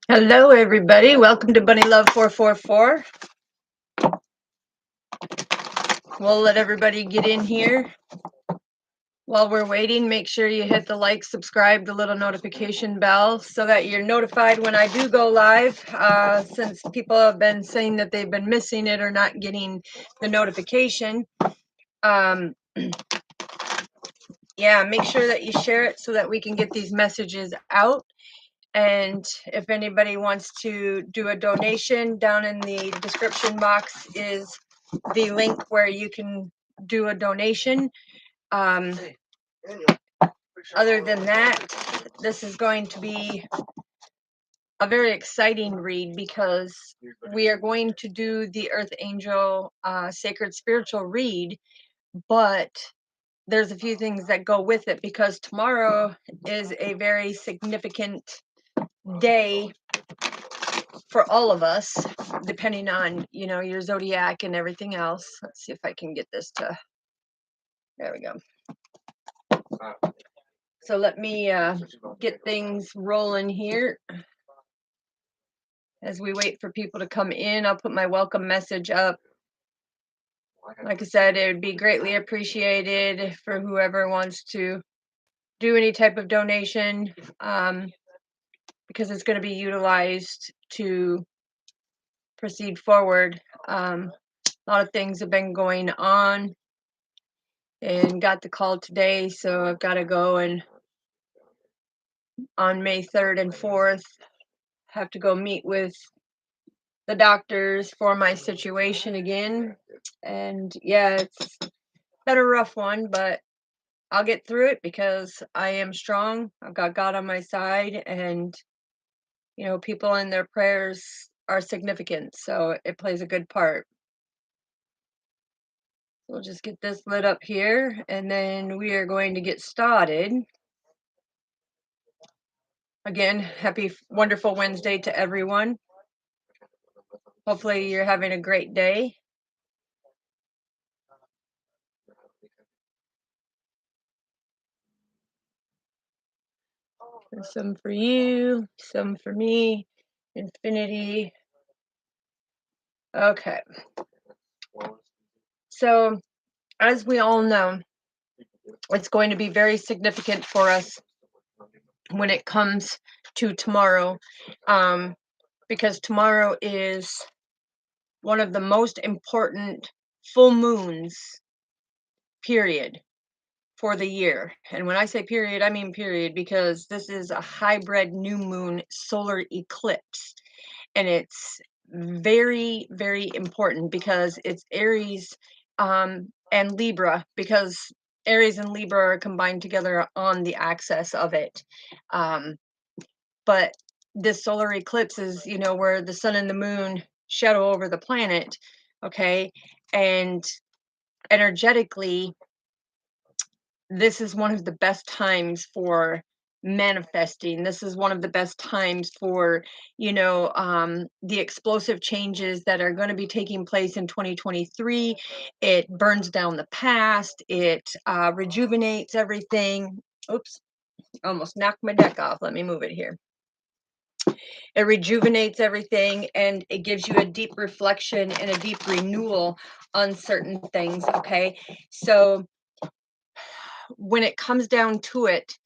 Hello, everybody. Welcome to Bunny Love 444. We'll let everybody get in here. While we're waiting, make sure you hit the like, subscribe, the little notification bell so that you're notified when I do go live. Since people have been saying that they've been missing it or not getting the notification. Yeah, make sure that you share it so that we can get these messages out. And if anybody wants to do a donation, down in the description box is the link where you can do a donation. Other than that, this is going to be a very exciting read because we are going to do the Earth Angel Sacred Spiritual read, but there's a few things that go with it because tomorrow is a very significant day for all of us, depending on, your zodiac and everything else. Let's see if I can get this to, there we go. So let me get things rolling here. As we wait for people to come in, I'll put my welcome message up. Like I said, it would be greatly appreciated for whoever wants to do any type of donation, because it's going to be utilized to proceed forward. A lot of things have been going on and got the call today, so I've got to go, and on May 3rd and 4th have to go meet with the doctors for my situation again. And yeah, it's been a rough one, but I'll get through it because I am strong. I've got God on my side, and people and their prayers are significant, so it plays a good part. We'll just get this lit up here, and then we are going to get started. Again, happy, wonderful Wednesday to everyone. Hopefully you're having a great day. There's some for you, some for me, infinity. Okay. So, as we all know, it's going to be very significant for us when it comes to tomorrow, because tomorrow is one of the most important full moons, period, for the year. And when I say period, I mean period, because this is a hybrid new moon solar eclipse. And it's very, very important because it's Aries and Libra, because Aries and Libra are combined together on the axis of it. But this solar eclipse is, where the sun and the moon shadow over the planet, okay? And energetically, this is one of the best times for manifesting. This is one of the best times for, the explosive changes that are going to be taking place in 2023. It burns down the past. It rejuvenates everything. Oops, almost knocked my deck off. Let me move it here. It rejuvenates everything, and it gives you a deep reflection and a deep renewal on certain things, okay? So when it comes down to it,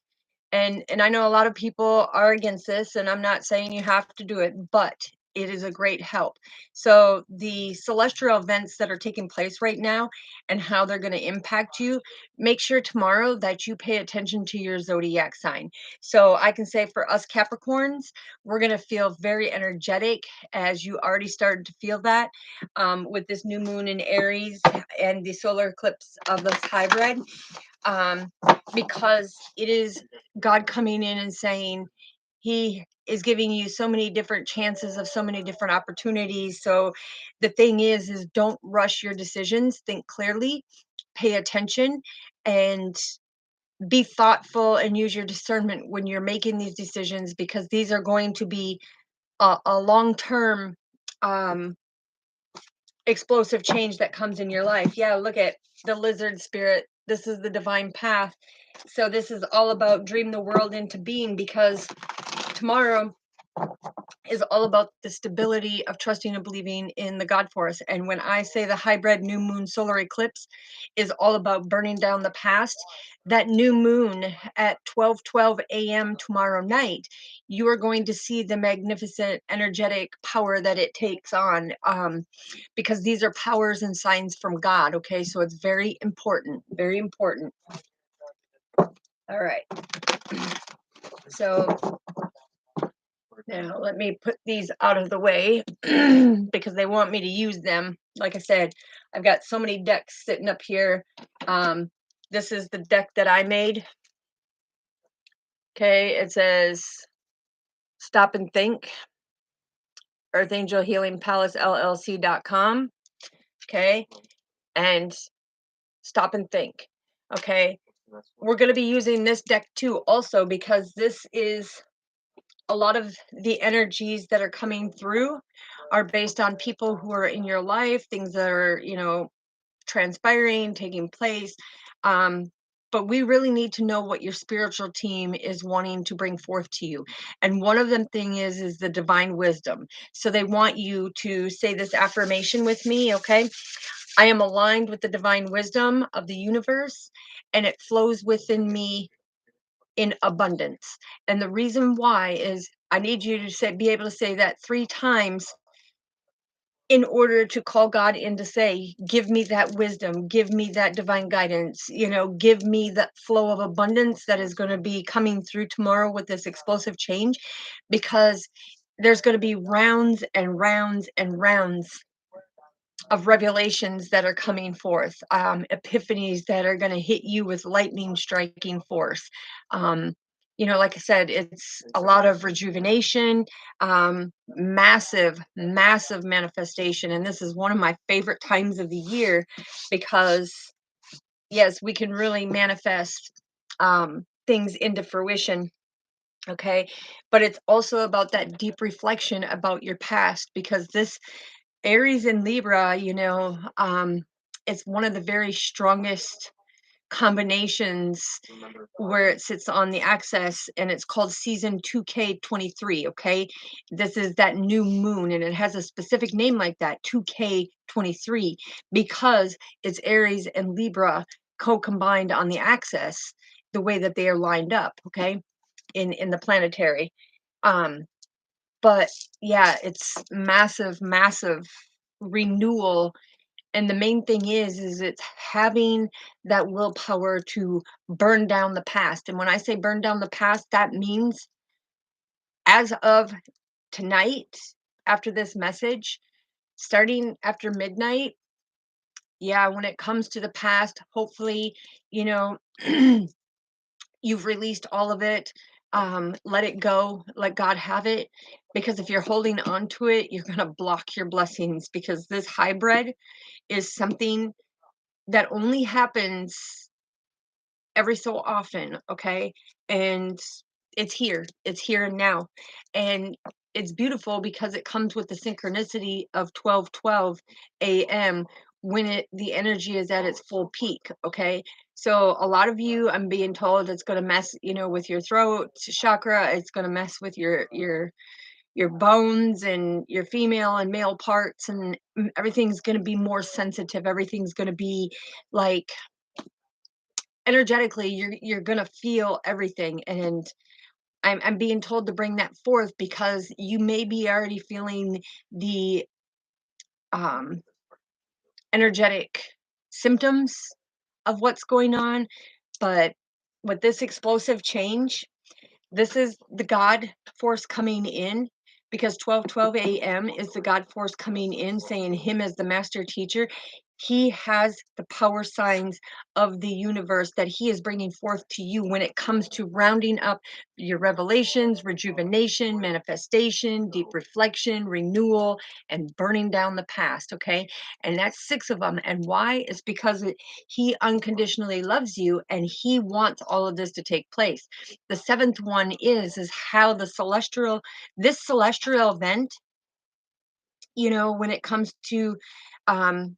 and I know a lot of people are against this, and I'm not saying you have to do it, but it is a great help. So the celestial events that are taking place right now and how they're going to impact you, make sure tomorrow that you pay attention to your zodiac sign. So I can say for us Capricorns, we're going to feel very energetic, as you already started to feel that with this new moon in Aries and the solar eclipse of this hybrid. Because it is God coming in and saying he is giving you so many different chances of so many different opportunities. So the thing is don't rush your decisions. Think clearly, pay attention, and be thoughtful, and use your discernment when you're making these decisions, because these are going to be a long-term explosive change that comes in your life. Yeah, look at the lizard spirit. This is the divine path. So this is all about dream the world into being, because tomorrow is all about the stability of trusting and believing in the God force. And when I say the hybrid new moon solar eclipse is all about burning down the past, that new moon at 12:12 a.m. tomorrow night, you are going to see the magnificent energetic power that it takes on, because these are powers and signs from God. Okay, so it's very important, very important. All right. So now let me put these out of the way because they want me to use them. Like I said, I've got so many decks sitting up here. This is the deck that I made. Okay, it says Stop and Think, Earth Angel Healing Palace LLC.com. Okay, and Stop and Think. Okay, we're going to be using this deck too, also, because this is a lot of the energies that are coming through are based on people who are in your life, things that are, transpiring, taking place. But we really need to know what your spiritual team is wanting to bring forth to you. And one of them thing is the divine wisdom. So they want you to say this affirmation with me, okay? I am aligned with the divine wisdom of the universe, and it flows within me in abundance. And the reason why is I need you to be able to say that 3 times in order to call God in to say, give me that wisdom, give me that divine guidance, give me that flow of abundance that is going to be coming through tomorrow with this explosive change, because there's going to be rounds and rounds and rounds of revelations that are coming forth, epiphanies that are going to hit you with lightning striking force. Like I said, it's a lot of rejuvenation, massive, massive manifestation. And this is one of my favorite times of the year because, yes, we can really manifest things into fruition. Okay. But it's also about that deep reflection about your past, because this Aries and Libra, it's one of the very strongest combinations where it sits on the axis, and it's called season 2K23. Okay, this is that new moon, and it has a specific name like that, 2K23, because it's Aries and Libra co-combined on the axis, the way that they are lined up, okay, in the planetary. But yeah, it's massive, massive renewal. And the main thing is it's having that willpower to burn down the past. And when I say burn down the past, that means as of tonight, after this message, starting after midnight, yeah, when it comes to the past, hopefully, you know, you've released all of it. Let it go, let God have it. Because if you're holding on to it, you're going to block your blessings, because this hybrid is something that only happens every so often, okay? And it's here and now. And it's beautiful because it comes with the synchronicity of 12:12 a.m. when the energy is at its full peak, okay? So a lot of you, I'm being told, it's going to mess, with your throat chakra, it's going to mess with your bones and your female and male parts, and everything's going to be more sensitive, everything's going to be like energetically, you're going to feel everything. And I'm being told to bring that forth because you may be already feeling the um energetic symptoms of what's going on. But with this explosive change, this is the God force coming in, because 12:12 a.m. is the God force coming in, saying him as the master teacher. He has the power signs of the universe that he is bringing forth to you when it comes to rounding up your revelations, rejuvenation, manifestation, deep reflection, renewal, and burning down the past. Okay. And that's 6 of them. And why? It's because he unconditionally loves you and he wants all of this to take place. The 7th one is how this celestial event, when it comes to um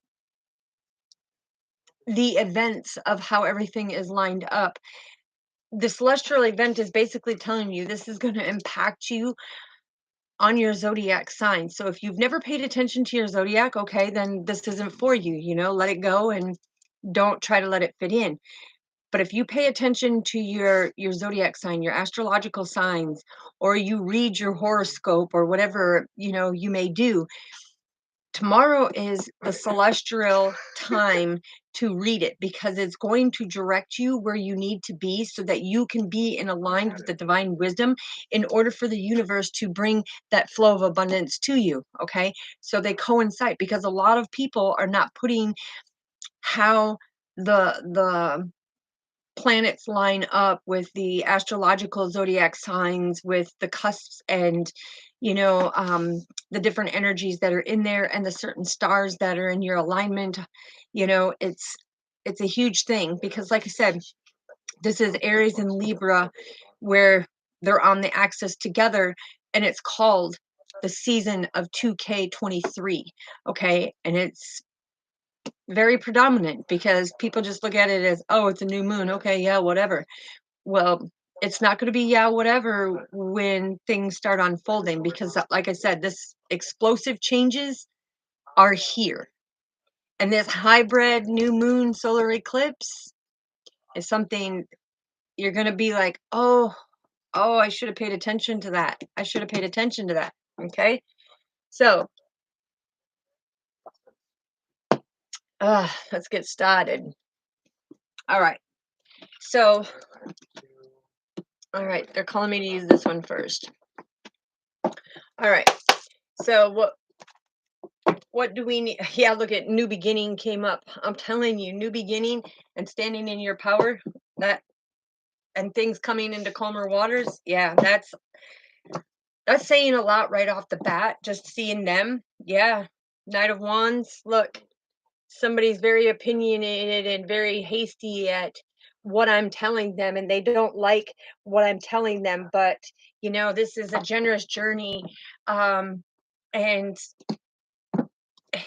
the events of how everything is lined up, the celestial event is basically telling you this is going to impact you on your zodiac sign. So if you've never paid attention to your zodiac, okay, then this isn't for you, let it go and don't try to let it fit in. But if you pay attention to your zodiac sign, your astrological signs, or you read your horoscope or whatever, you may do, tomorrow is the celestial time to read it because it's going to direct you where you need to be so that you can be in aligned with the divine wisdom in order for the universe to bring that flow of abundance to you. Okay. So they coincide because a lot of people are not putting how the planets line up with the astrological zodiac signs, with the cusps and the different energies that are in there and the certain stars that are in your alignment. It's a huge thing because, like I said, this is Aries and Libra, where they're on the axis together, and it's called the season of 2K23. Okay, and it's very predominant because people just look at it as, oh, it's a new moon. Okay, yeah, whatever. Well, it's not going to be yeah, whatever when things start unfolding because, like I said, this explosive changes are here. And this hybrid new moon solar eclipse is something you're going to be like, oh, I should have paid attention to that. I should have paid attention to that. Okay. So, let's get started. All right. So, all right, they're calling me to use this one first. All right. So what do we need? Yeah, look at new beginning came up. I'm telling you, new beginning and standing in your power, that and things coming into calmer waters. Yeah, that's saying a lot right off the bat, just seeing them. Yeah. Knight of Wands. Look, somebody's very opinionated and very hasty at what I'm telling them, and they don't like what I'm telling them, but this is a generous journey. And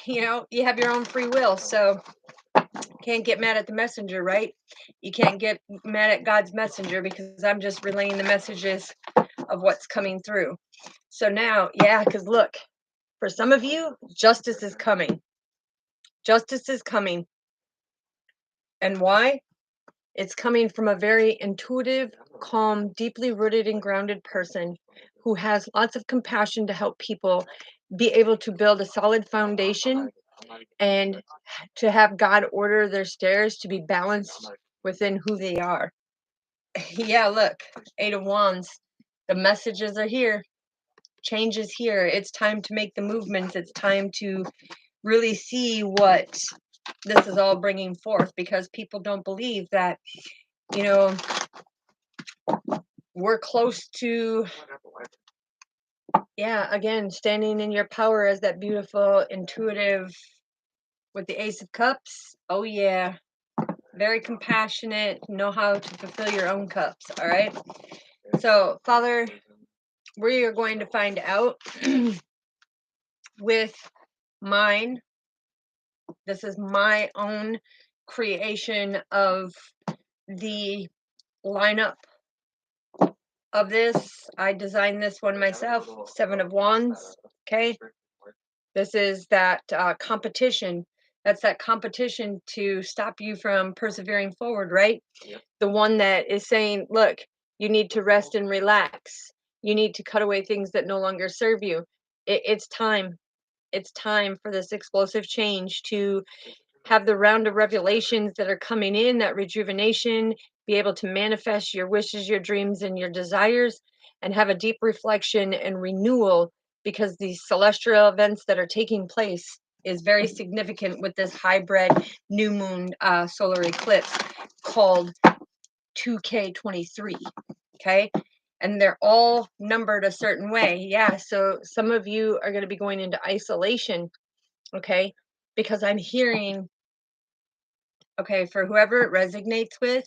you have your own free will, so can't get mad at the messenger, right? You can't get mad at God's messenger because I'm just relaying the messages of what's coming through. So now, yeah, because look, for some of you, justice is coming. Justice is coming. And why? It's coming from a very intuitive, calm, deeply rooted and grounded person who has lots of compassion to help people be able to build a solid foundation and to have God order their stairs to be balanced within who they are. Yeah, look, Eight of Wands. The messages are here. Change is here. It's time to make the movements. It's time to really see what this is all bringing forth because people don't believe that, we're close to, yeah, again, standing in your power as that beautiful, intuitive with the Ace of Cups. Oh, yeah. Very compassionate, know how to fulfill your own cups. All right. So, Father, we are going to find out with mine. This is my own creation of the lineup of this. I designed this one myself, Seven of Wands. Okay. This is that competition. That's that competition to stop you from persevering forward, right? Yep. The one that is saying, look, you need to rest and relax. You need to cut away things that no longer serve you. It's time. It's time for this explosive change to have the round of revelations that are coming in, that rejuvenation, be able to manifest your wishes, your dreams, and your desires, and have a deep reflection and renewal because these celestial events that are taking place is very significant with this hybrid new moon solar eclipse called 2K23. Okay. And they're all numbered a certain way. Yeah. So some of you are going to be going into isolation. Okay. Because I'm hearing, okay, for whoever it resonates with,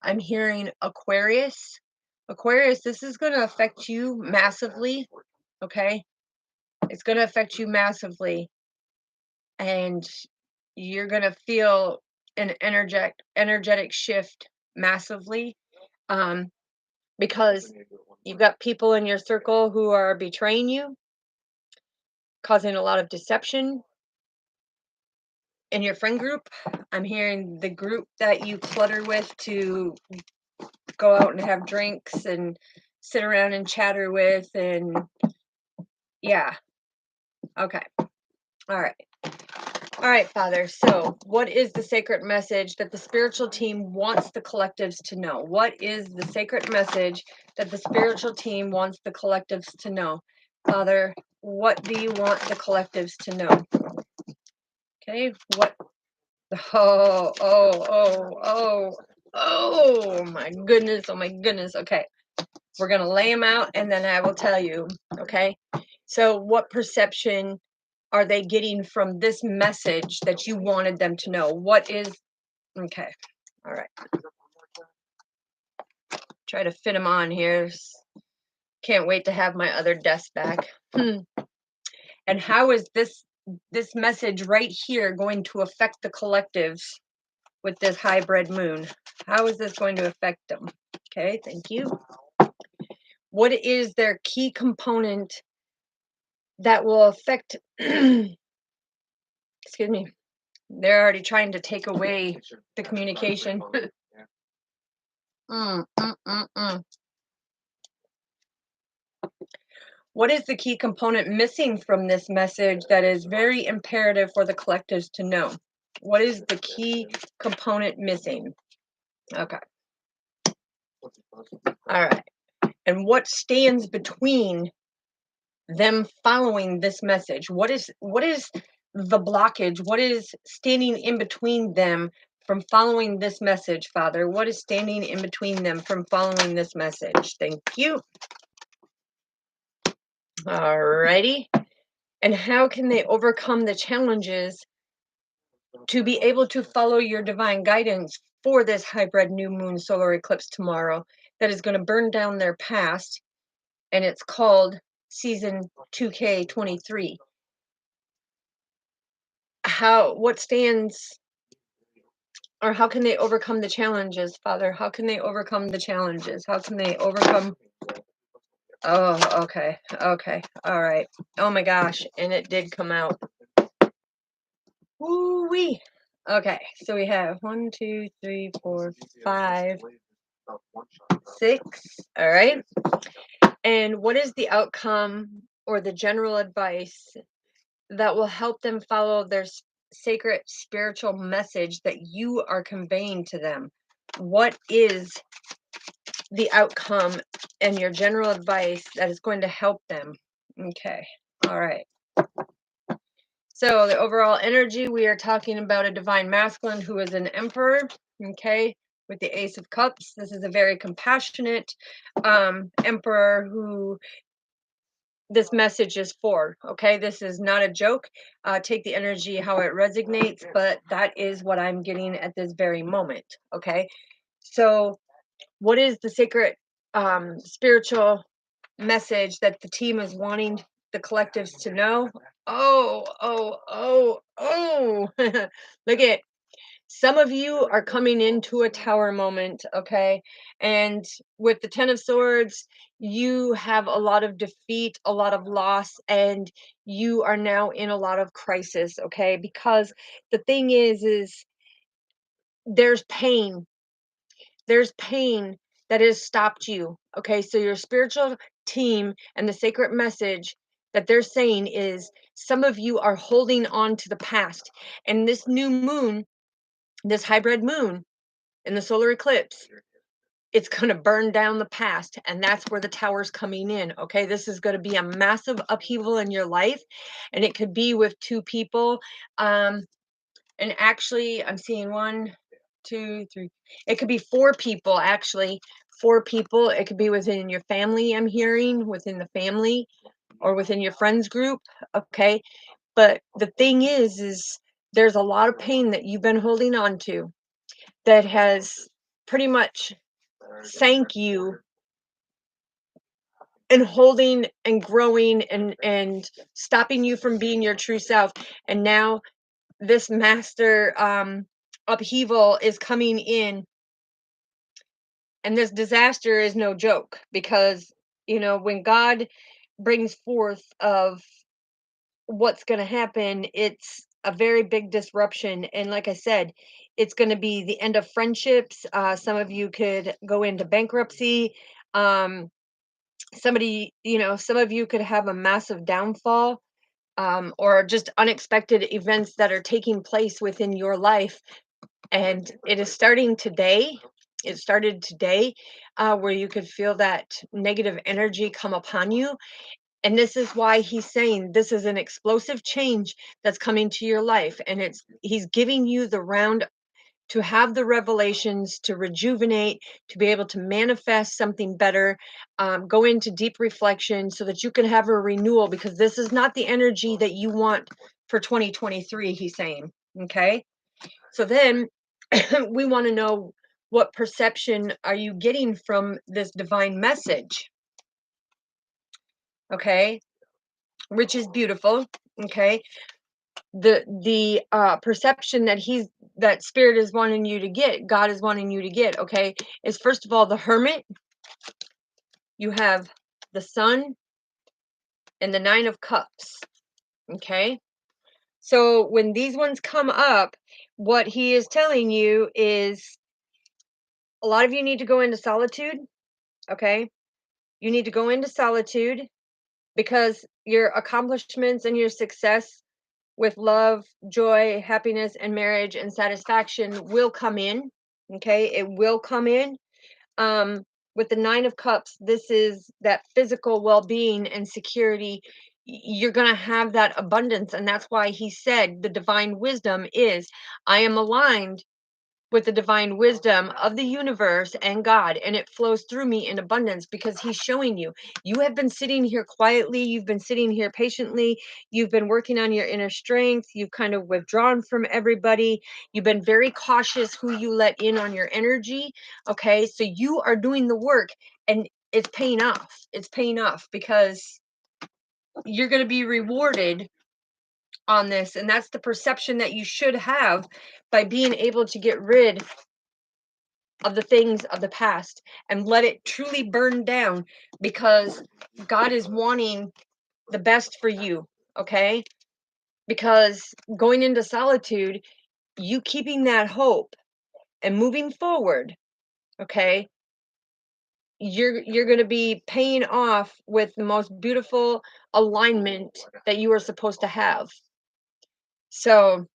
I'm hearing Aquarius. Aquarius, this is going to affect you massively. Okay. It's going to affect you massively. And you're going to feel an energetic shift massively. Because you've got people in your circle who are betraying you. causing a lot of deception in your friend group. I'm hearing the group that you clutter with to go out and have drinks and sit around and chatter with, and yeah. Okay. All right. All right, Father. So, what is the sacred message that the spiritual team wants the collectives to know? What is the sacred message that the spiritual team wants the collectives to know? Father, what do you want the collectives to know? Okay. What? Oh, my goodness. Oh, my goodness. Okay. We're going to lay them out and then I will tell you. Okay. So, what perception are they getting from this message that you wanted them to know? What is, okay, all right. Try to fit them on here. Can't wait to have my other desk back. And how is this message right here going to affect the collectives with this hybrid moon? How is this going to affect them? Okay, thank you. What is their key component that will affect, excuse me, they're already trying to take away the communication. Mm, mm, mm, mm. What is the key component missing from this message that is very imperative for the collectives to know? What is the key component missing? Okay. All right. And what stands between them following this message? What is the blockage? What is standing in between them from following this message, Father? What is standing in between them from following this message? Thank you. All righty. And how can they overcome the challenges to be able to follow your divine guidance for this hybrid new moon solar eclipse tomorrow that is going to burn down their past? And it's called season 2K23. What stands, or how can they overcome the challenges, Father? How can they overcome the challenges? How can they overcome? Oh, okay. Okay. All right. Oh my gosh. And it did come out. Woo-wee. Okay, so we have 1, 2, 3, 4, 5, 6. All right. And what is the outcome or the general advice that will help them follow their sacred spiritual message that you are conveying to them? What is the outcome and your general advice that is going to help them? Okay. All right. So the overall energy, we are talking about a divine masculine who is an emperor, okay, with the Ace of Cups. This is a very compassionate emperor who this message is for, okay? This is not a joke. Take the energy how it resonates, but that is what I'm getting at this very moment, okay? So what is the sacred spiritual message that the team is wanting the collectives to know? Oh. Look at, some of you are coming into a tower moment, okay? And with the 10 of Swords, you have a lot of defeat, a lot of loss, and you are now in a lot of crisis, okay? Because the thing is there's pain. There's pain that has stopped you, okay? So your spiritual team and the sacred message that they're saying is some of you are holding on to the past. And this new moon, this hybrid moon in the solar eclipse, it's going to burn down the past, and that's where the tower's coming in, okay? This is going to be a massive upheaval in your life, and it could be with two people. And actually, I'm seeing 1, 2, 3. It could be 4 people, actually. 4 people. It could be within your family, I'm hearing, within the family or within your friends group, okay? But the thing is there's a lot of pain that you've been holding on to that has pretty much sank you and holding and growing and stopping you from being your true self. And now this master upheaval is coming in, and this disaster is no joke, because when God brings forth of what's going to happen, it's a very big disruption. And like I said, it's going to be the end of friendships. Some of you could go into bankruptcy. Um, somebody, some of you could have a massive downfall, or just unexpected events that are taking place within your life. And it is starting today. It started today, where you could feel that negative energy come upon you. And this is why he's saying this is an explosive change that's coming to your life. And he's giving you the round to have the revelations, to rejuvenate, to be able to manifest something better, go into deep reflection so that you can have a renewal, because this is not the energy that you want for 2023, he's saying. Okay. So then we want to know, what perception are you getting from this divine message? Okay. Which is beautiful. Okay. The perception that spirit is wanting you to get, God is wanting you to get, okay, is first of all the Hermit. You have the Sun and the Nine of Cups. Okay. So when these ones come up, what he is telling you is a lot of you need to go into solitude. Okay. You need to go into solitude because your accomplishments and your success with love, joy, happiness, and marriage and satisfaction will come in. Okay, it will come in. Um, with the Nine of Cups, this is that physical well being and security. You're going to have that abundance. And that's why he said the divine wisdom is, I am aligned with the divine wisdom of the universe and God, and it flows through me in abundance, because he's showing you, you have been sitting here quietly, you've been sitting here patiently, you've been working on your inner strength, you've kind of withdrawn from everybody, you've been very cautious who you let in on your energy. Okay, so you are doing the work, and it's paying off. It's paying off because you're going to be rewarded on this, and that's the perception that you should have by being able to get rid of the things of the past and let it truly burn down, because God is wanting the best for you. Okay. Because going into solitude, you keeping that hope and moving forward. Okay. You're going to be paying off with the most beautiful alignment that you are supposed to have. So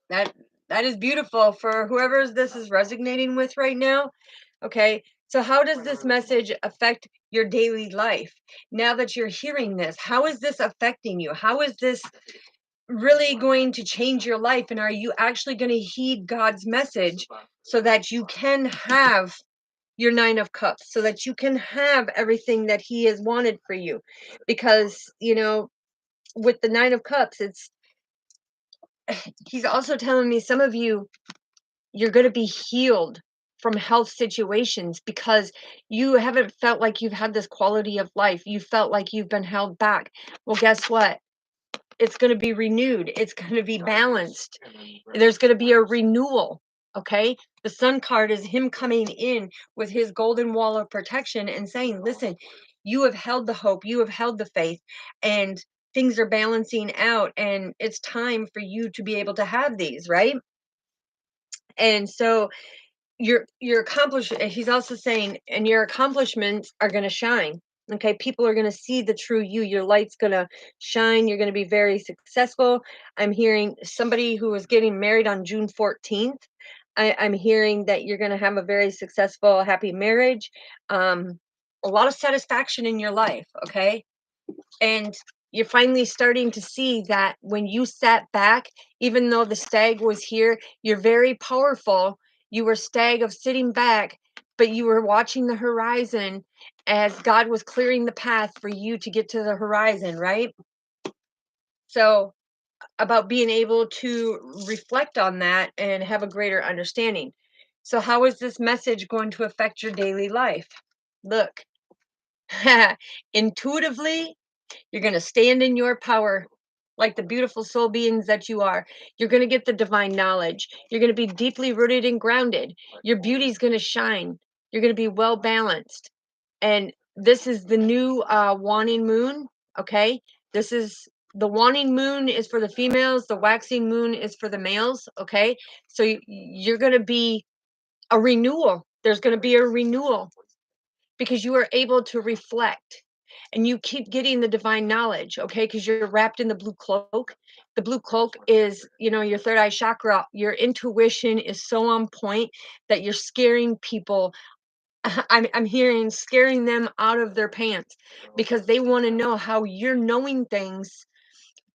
that that is beautiful for whoever this is resonating with right now. Okay. So how does this message affect your daily life? Now that you're hearing this, how is this affecting you? How is this really going to change your life? And are you actually going to heed God's message so that you can have your Nine of Cups, so that you can have everything that he has wanted for you? Because, with the Nine of Cups, he's also telling me some of you, you're going to be healed from health situations because you haven't felt like you've had this quality of life. You felt like you've been held back. Well, guess what? It's going to be renewed. It's going to be balanced. There's going to be a renewal. Okay. The Sun card is him coming in with his golden wall of protection and saying, listen, you have held the hope, you have held the faith, and things are balancing out. And it's time for you to be able to have these, right? And so your he's also saying, and your accomplishments are going to shine. Okay, people are going to see the true you. Your light's going to shine. You're going to be very successful. I'm hearing somebody who was getting married on June 14th. I'm hearing that you're going to have a very successful, happy marriage, a lot of satisfaction in your life. Okay, and you're finally starting to see that when you sat back, even though the stag was here, you're very powerful. You were stag of sitting back, but you were watching the horizon as God was clearing the path for you to get to the horizon, right? So, about being able to reflect on that and have a greater understanding. So, how is this message going to affect your daily life? Look, intuitively, you're going to stand in your power like the beautiful soul beings that you are. You're going to get the divine knowledge. You're going to be deeply rooted and grounded. Your beauty's going to shine. You're going to be well balanced. And this is the new waning moon. Okay. This is the waning moon is for the females, the waxing moon is for the males, okay? So you're going to be a renewal. There's going to be a renewal because you are able to reflect and you keep getting the divine knowledge, okay? Because you're wrapped in the blue cloak. The blue cloak is, your third eye chakra. Your intuition is so on point that you're scaring people. I'm hearing scaring them out of their pants because they want to know how you're knowing things,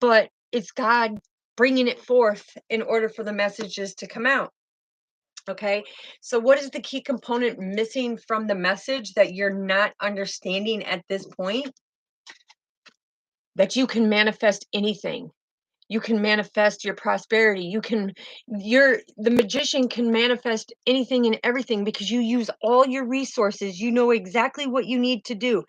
but it's God bringing it forth in order for the messages to come out. Okay, so what is the key component missing from the message that you're not understanding at this point? That you can manifest anything. You can manifest your prosperity. The magician can manifest anything and everything because you use all your resources. You know exactly what you need to do.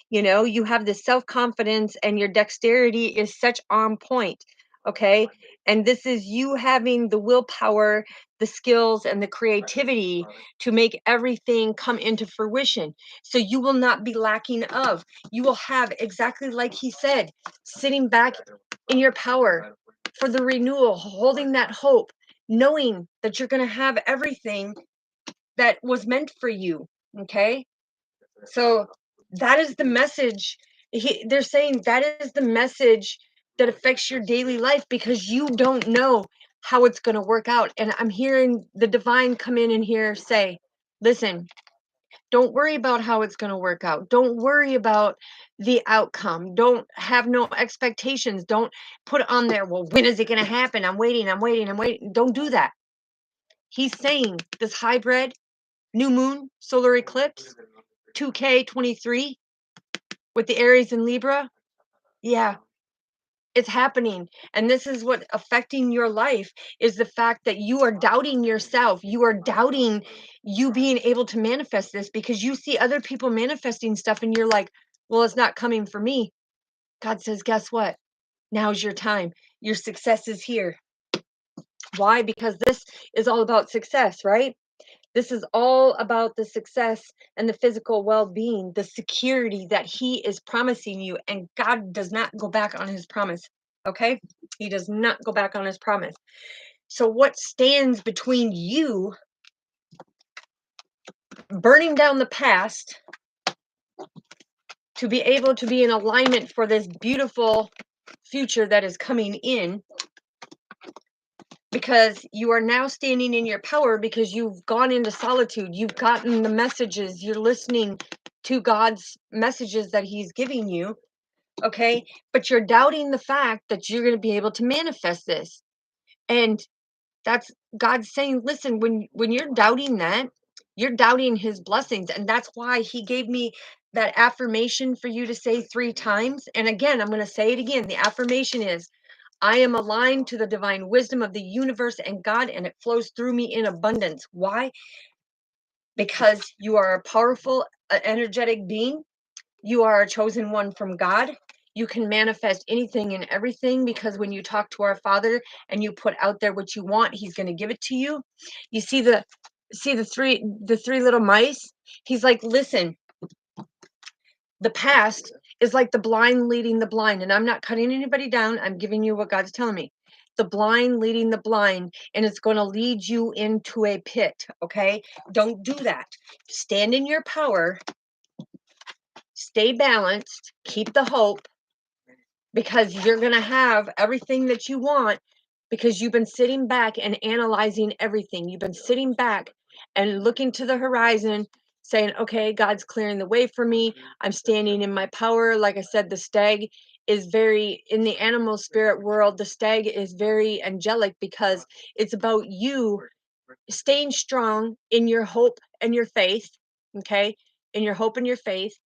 You have the self-confidence and your dexterity is such on point. Okay. And this is you having the willpower, the skills, and the creativity to make everything come into fruition. So you will not be lacking of. You will have exactly like he said, sitting back in your power for the renewal, holding that hope, knowing that you're going to have everything that was meant for you. Okay. So that is the message. They're saying that is the message that affects your daily life because you don't know how it's going to work out. And I'm hearing the divine come in and here say, listen, don't worry about how it's going to work out. Don't worry about the outcome. Don't have no expectations. Don't put on there, well, when is it going to happen? I'm waiting, I'm waiting, I'm waiting. Don't do that. He's saying this hybrid, new moon, solar eclipse, 2K23 with the Aries and Libra. Yeah, it's happening. And this is what affecting your life is the fact that you are doubting yourself. You are doubting you being able to manifest this because you see other people manifesting stuff and you're like, well, it's not coming for me. God says, guess what? Now's your time. Your success is here. Why? Because this is all about success, right? This is all about the success and the physical well-being, the security that he is promising you. And God does not go back on his promise. Okay? He does not go back on his promise. So what stands between you burning down the past to be able to be in alignment for this beautiful future that is coming in? Because you are now standing in your power because you've gone into solitude. You've gotten the messages. You're listening to God's messages that he's giving you. Okay. But you're doubting the fact that you're going to be able to manifest this. And that's God saying, listen, when you're doubting that, you're doubting his blessings. And that's why he gave me that affirmation for you to say 3 times. And again, I'm going to say it again. The affirmation is, I am aligned to the divine wisdom of the universe and God, and it flows through me in abundance. Why? Because you are a powerful, energetic being. You are a chosen one from God. You can manifest anything and everything because when you talk to our Father and you put out there what you want, he's going to give it to you. You see the three little mice? He's like, listen, the past is like the blind leading the blind. And I'm not cutting anybody down. I'm giving you what God's telling me. The blind leading the blind, and it's going to lead you into a pit. Okay. Don't do that. Stand in your power, stay balanced, keep the hope, because you're going to have everything that you want because you've been sitting back and analyzing everything. You've been sitting back and looking to the horizon saying, okay, God's clearing the way for me. I'm standing in my power. Like I said, the stag is very, in the animal spirit world, the stag is very angelic because it's about you staying strong in your hope and your faith, okay? In your hope and your faith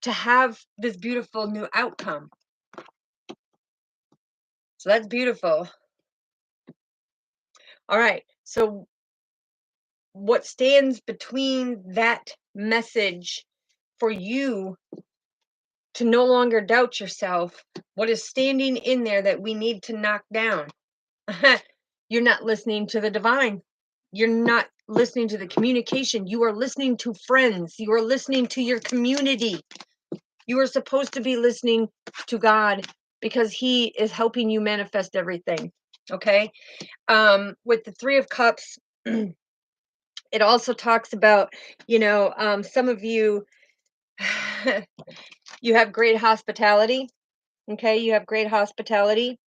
to have this beautiful new outcome. So that's beautiful. All right. So what stands between that message for you to no longer doubt yourself? What is standing in there that we need to knock down? You're not listening to the divine. You're not listening to the communication. You are listening to friends. You are listening to your community. You are supposed to be listening to God because he is helping you manifest everything. Okay. With the 3 of Cups, it also talks about, some of you, you have great hospitality. Okay. You have great hospitality.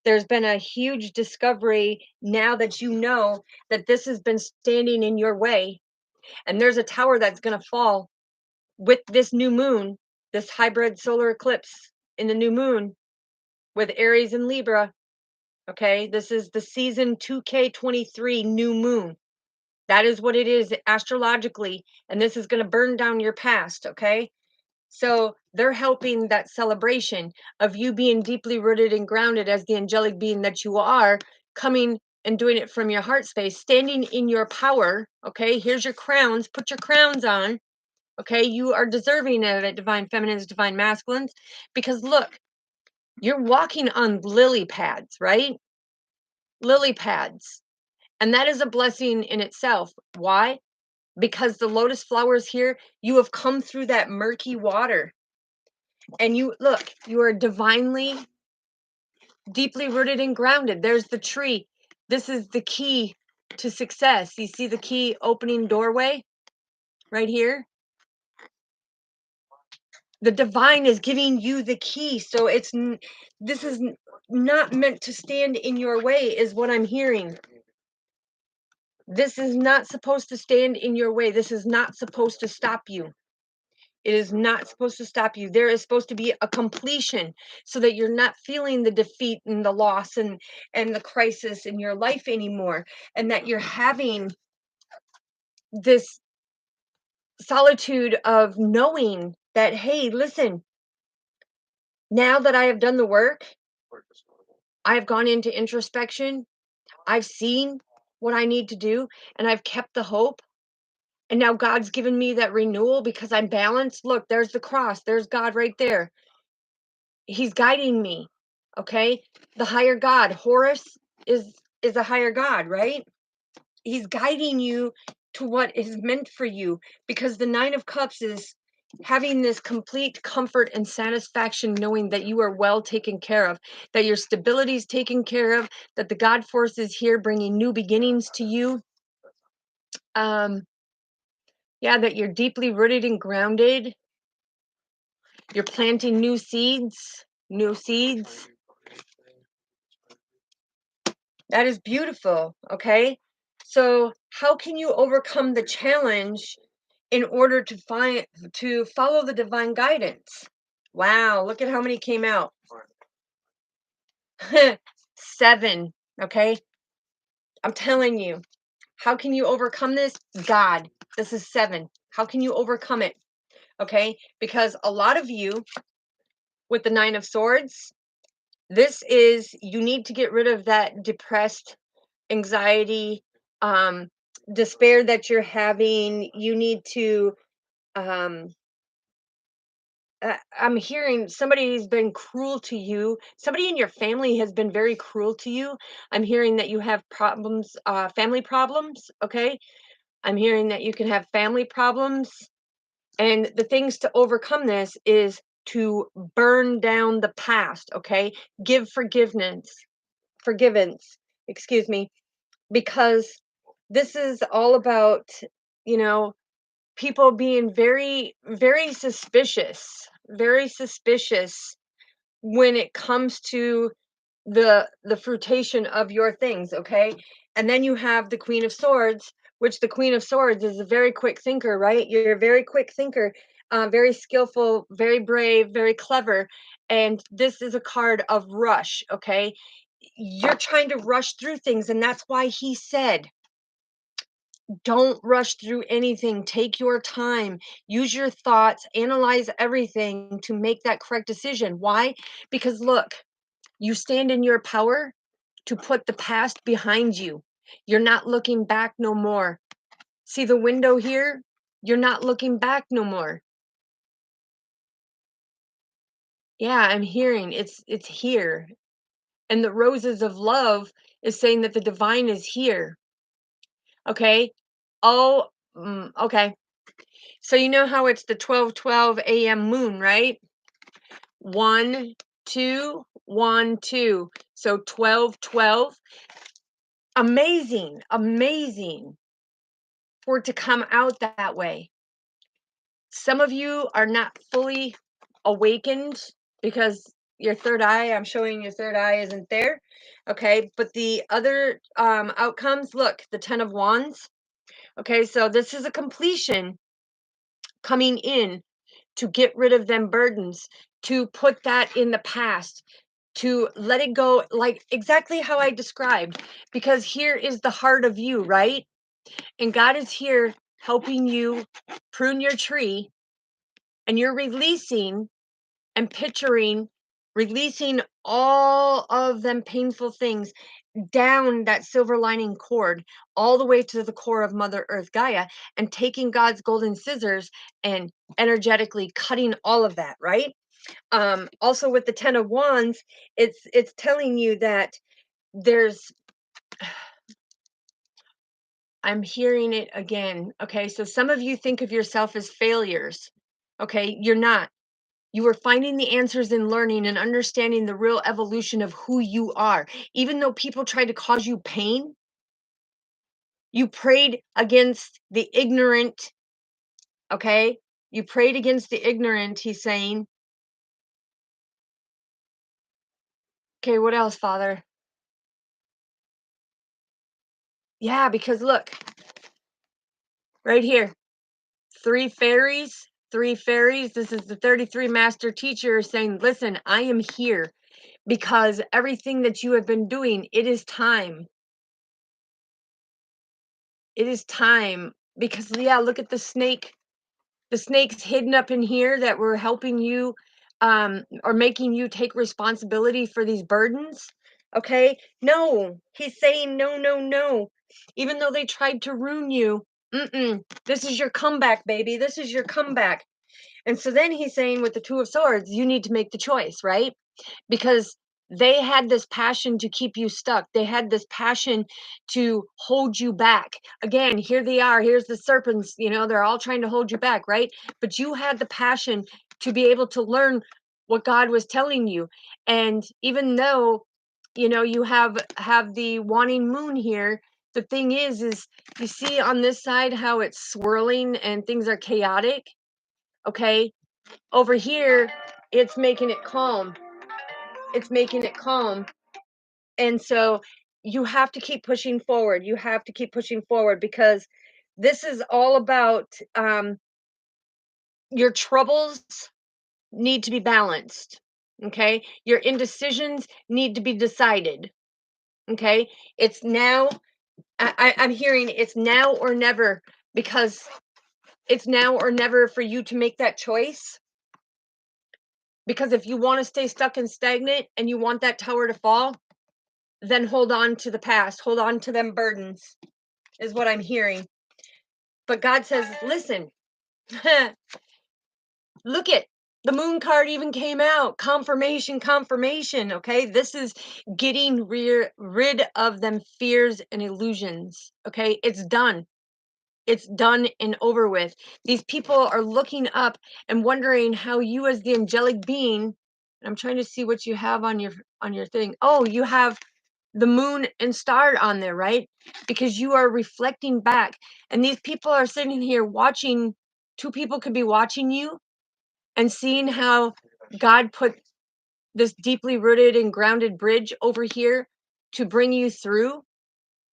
There's been a huge discovery now that you know that this has been standing in your way, and there's a tower that's going to fall with this new moon, this hybrid solar eclipse in the new moon with Aries and Libra. Okay, this is the season 2K23 new moon. That is what it is astrologically, and this is going to burn down your past. Okay, so they're helping that celebration of you being deeply rooted and grounded as the angelic being that you are, coming and doing it from your heart space, standing in your power. Okay, here's your crowns, put your crowns on. Okay, you are deserving of it, divine feminines, divine masculines, because look, you're walking on lily pads, right? Lily pads. And that is a blessing in itself. Why? Because the lotus flowers here, you have come through that murky water. And you look, you are divinely, deeply rooted and grounded. There's the tree. This is the key to success. You see the key opening doorway right here? The divine is giving you the key. So this is not meant to stand in your way, is what I'm hearing. This is not supposed to stand in your way. This is not supposed to stop you. It is not supposed to stop you. There is supposed to be a completion so that you're not feeling the defeat and the loss and the crisis in your life anymore, and that you're having this solitude of knowing that, hey, listen, now that I have done the work, I've gone into introspection, I've seen what I need to do, and I've kept the hope. And now God's given me that renewal because I'm balanced. Look, there's the cross. There's God right there. He's guiding me. Okay? The higher God, Horus is a higher God, right? He's guiding you to what is meant for you, because the 9 of Cups is having this complete comfort and satisfaction knowing that you are well taken care of, that your stability is taken care of, that the God force is here bringing new beginnings to you. Yeah, that you're deeply rooted and grounded. You're planting new seeds, new seeds. That is beautiful. Okay. So how can you overcome the challenge in order to follow the divine guidance? Wow, look at how many came out. 7. Okay. I'm telling you, how can you overcome this? God. This is 7. How can you overcome it? Okay. Because a lot of you with the 9 of Swords, this is, you need to get rid of that depressed anxiety, um, despair that you're having. You need to, um, I'm hearing somebody's been cruel to you. Somebody in your family has been very cruel to you. I'm hearing that you have problems, family problems. Okay. I'm hearing that you can have family problems. And the things to overcome this is to burn down the past. Okay. Give forgiveness, excuse me, because this is all about, you know, people being very, very suspicious when it comes to the fruitation of your things. Okay. And then you have the Queen of Swords, which the Queen of Swords is a very quick thinker, right? You're a very quick thinker, very skillful, very brave, very clever. And this is a card of rush. Okay. You're trying to rush through things, and that's why he said, don't rush through anything. Take your time. Use your thoughts. Analyze everything to make that correct decision. Why? Because look, you stand in your power to put the past behind you. You're not looking back no more. See the window here? You're not looking back no more. Yeah, I'm hearing it's here. And the roses of love is saying that the divine is here. Okay? Oh, okay. So you know how it's the 12:12 a.m. moon, right? 1, 2, 1, 2. So 12, 12. Amazing, amazing for it to come out that way. Some of you are not fully awakened because your third eye, I'm showing your third eye isn't there. Okay, but the other outcomes, look, the 10 of Wands. Okay, so this is a completion coming in to get rid of them burdens, to put that in the past, to let it go, like exactly how I described. Because here is the heart of you, right? And God is here helping you prune your tree, and you're releasing and picturing releasing all of them painful things down that silver lining cord all the way to the core of Mother Earth Gaia, and taking God's golden scissors and energetically cutting all of that, right? Also with the 10 of Wands, it's telling you that there's I'm hearing it again. Okay, so some of you think of yourself as failures. Okay, you're not. You are finding the answers in learning and understanding the real evolution of who you are. Even though people tried to cause you pain, you prayed against the ignorant. Okay, you prayed against the ignorant, he's saying. Okay, what else, Father? Yeah, because look, right here, three fairies, three fairies. This is the 33 master teacher saying, listen, I am here because everything that you have been doing, it is time. It is time. Because, yeah, look at the snake. The snake's hidden up in here that were helping you or making you take responsibility for these burdens. Okay. No, he's saying no, no, no. Even though they tried to ruin you, this is your comeback, baby. This is your comeback. And so then he's saying with the Two of Swords, you need to make the choice, right? Because they had this passion to keep you stuck. They had this passion to hold you back. Again, here they are. Here's the serpents, they're all trying to hold you back, right? But you had the passion to be able to learn what God was telling you. And even though, you have the wanting moon here, the thing is you see on this side how it's swirling and things are chaotic. Okay. Over here, it's making it calm. It's making it calm. And so you have to keep pushing forward. You have to keep pushing forward because this is all about your troubles need to be balanced. Okay. Your indecisions need to be decided. Okay. It's now, I'm hearing it's now or never, because it's now or never for you to make that choice. Because if you want to stay stuck and stagnant and you want that tower to fall, then hold on to the past, hold on to them burdens, is what I'm hearing. But God says, listen, look at the moon card even came out. Confirmation, confirmation. Okay. This is getting rid of them fears and illusions. Okay. It's done. It's done and over with. These people are looking up and wondering how you, as the angelic being, I'm trying to see what you have on your thing. Oh, you have the moon and star on there, right? Because you are reflecting back. And these people are sitting here watching. Two people could be watching you and seeing how God put this deeply rooted and grounded bridge over here to bring you through,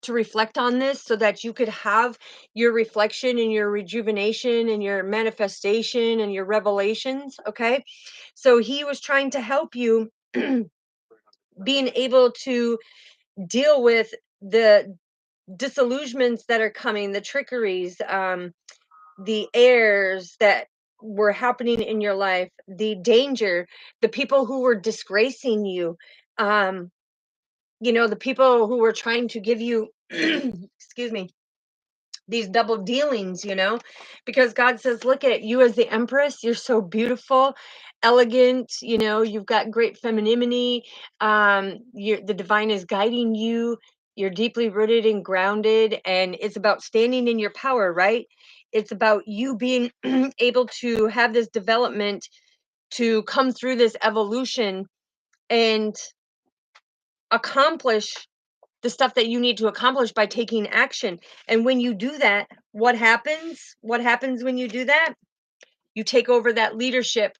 to reflect on this so that you could have your reflection and your rejuvenation and your manifestation and your revelations. Okay. So he was trying to help you being able to deal with the disillusionments that are coming, the trickeries, the errors that were happening in your life, the danger, the people who were disgracing you, um, the people who were trying to give you, excuse me, these double dealings, because God says, look at you as the Empress. You're so beautiful, elegant, you've got great femininity. The divine is guiding you. You're deeply rooted and grounded, and it's about standing in your power, right? It's about you being able to have this development to come through this evolution and accomplish the stuff that you need to accomplish by taking action. And when you do that, what happens? What happens when you do that? You take over that leadership.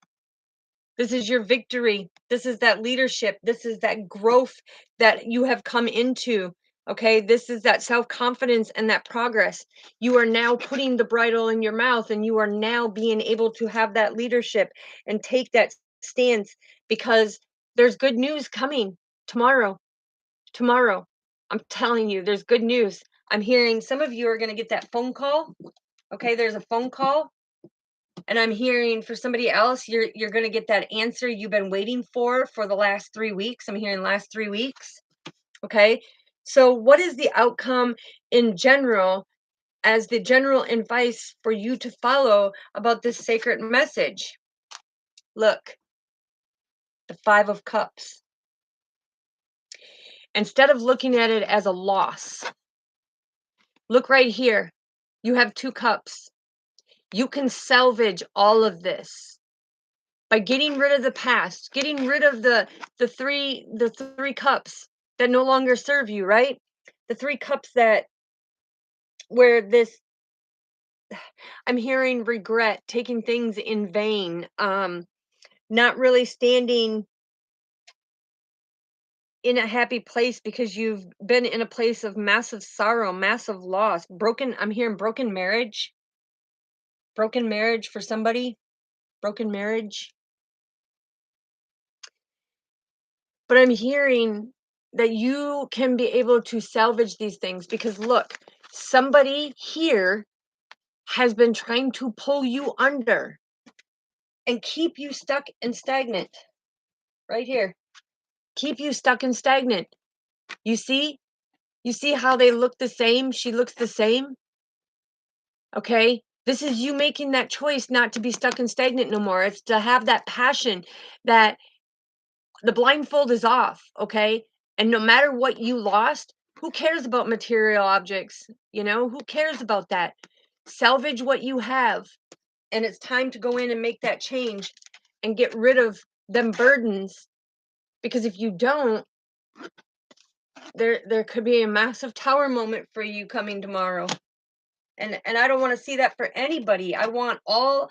This is your victory. This is that leadership. This is that growth that you have come into. Okay. This is that self confidence and that progress. You are now putting the bridle in your mouth and you are now being able to have that leadership and take that stance because there's good news coming tomorrow. Tomorrow. I'm telling you, there's good news. I'm hearing some of you are going to get that phone call. Okay. There's a phone call. And I'm hearing for somebody else, you're gonna get that answer you've been waiting for the last 3 weeks. I'm hearing last 3 weeks. Okay. So what is the outcome in general as the general advice for you to follow about this sacred message? Look, the 5 of Cups. Instead of looking at it as a loss, look right here. You have 2 cups. You can salvage all of this by getting rid of the past, getting rid of the three cups that no longer serve you, right? The 3 cups that where this I'm hearing regret, taking things in vain, not really standing in a happy place because you've been in a place of massive sorrow, massive loss, broken. I'm hearing broken marriage for somebody, broken marriage. But I'm hearing that you can be able to salvage these things because look, somebody here has been trying to pull you under and keep you stuck and stagnant. Right here. Keep you stuck and stagnant. You see? You see how they look the same? She looks the same? Okay? This is you making that choice not to be stuck and stagnant no more. It's to have that passion that the blindfold is off, okay? And no matter what you lost, who cares about material objects? You know, who cares about that? Salvage what you have. And it's time to go in and make that change and get rid of them burdens. Because if you don't, there could be a massive tower moment for you coming tomorrow. And I don't want to see that for anybody. I want all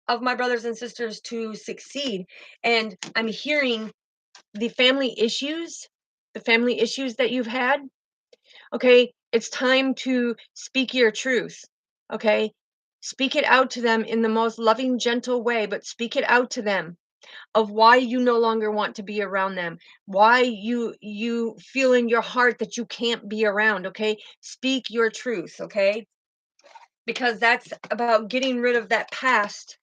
of my brothers and sisters to succeed. And I'm hearing the family issues that you've had, okay, it's time to speak your truth, okay? Speak it out to them in the most loving, gentle way, but speak it out to them of why you no longer want to be around them, why you feel in your heart that you can't be around, okay? Speak your truth, okay? Because that's about getting rid of that past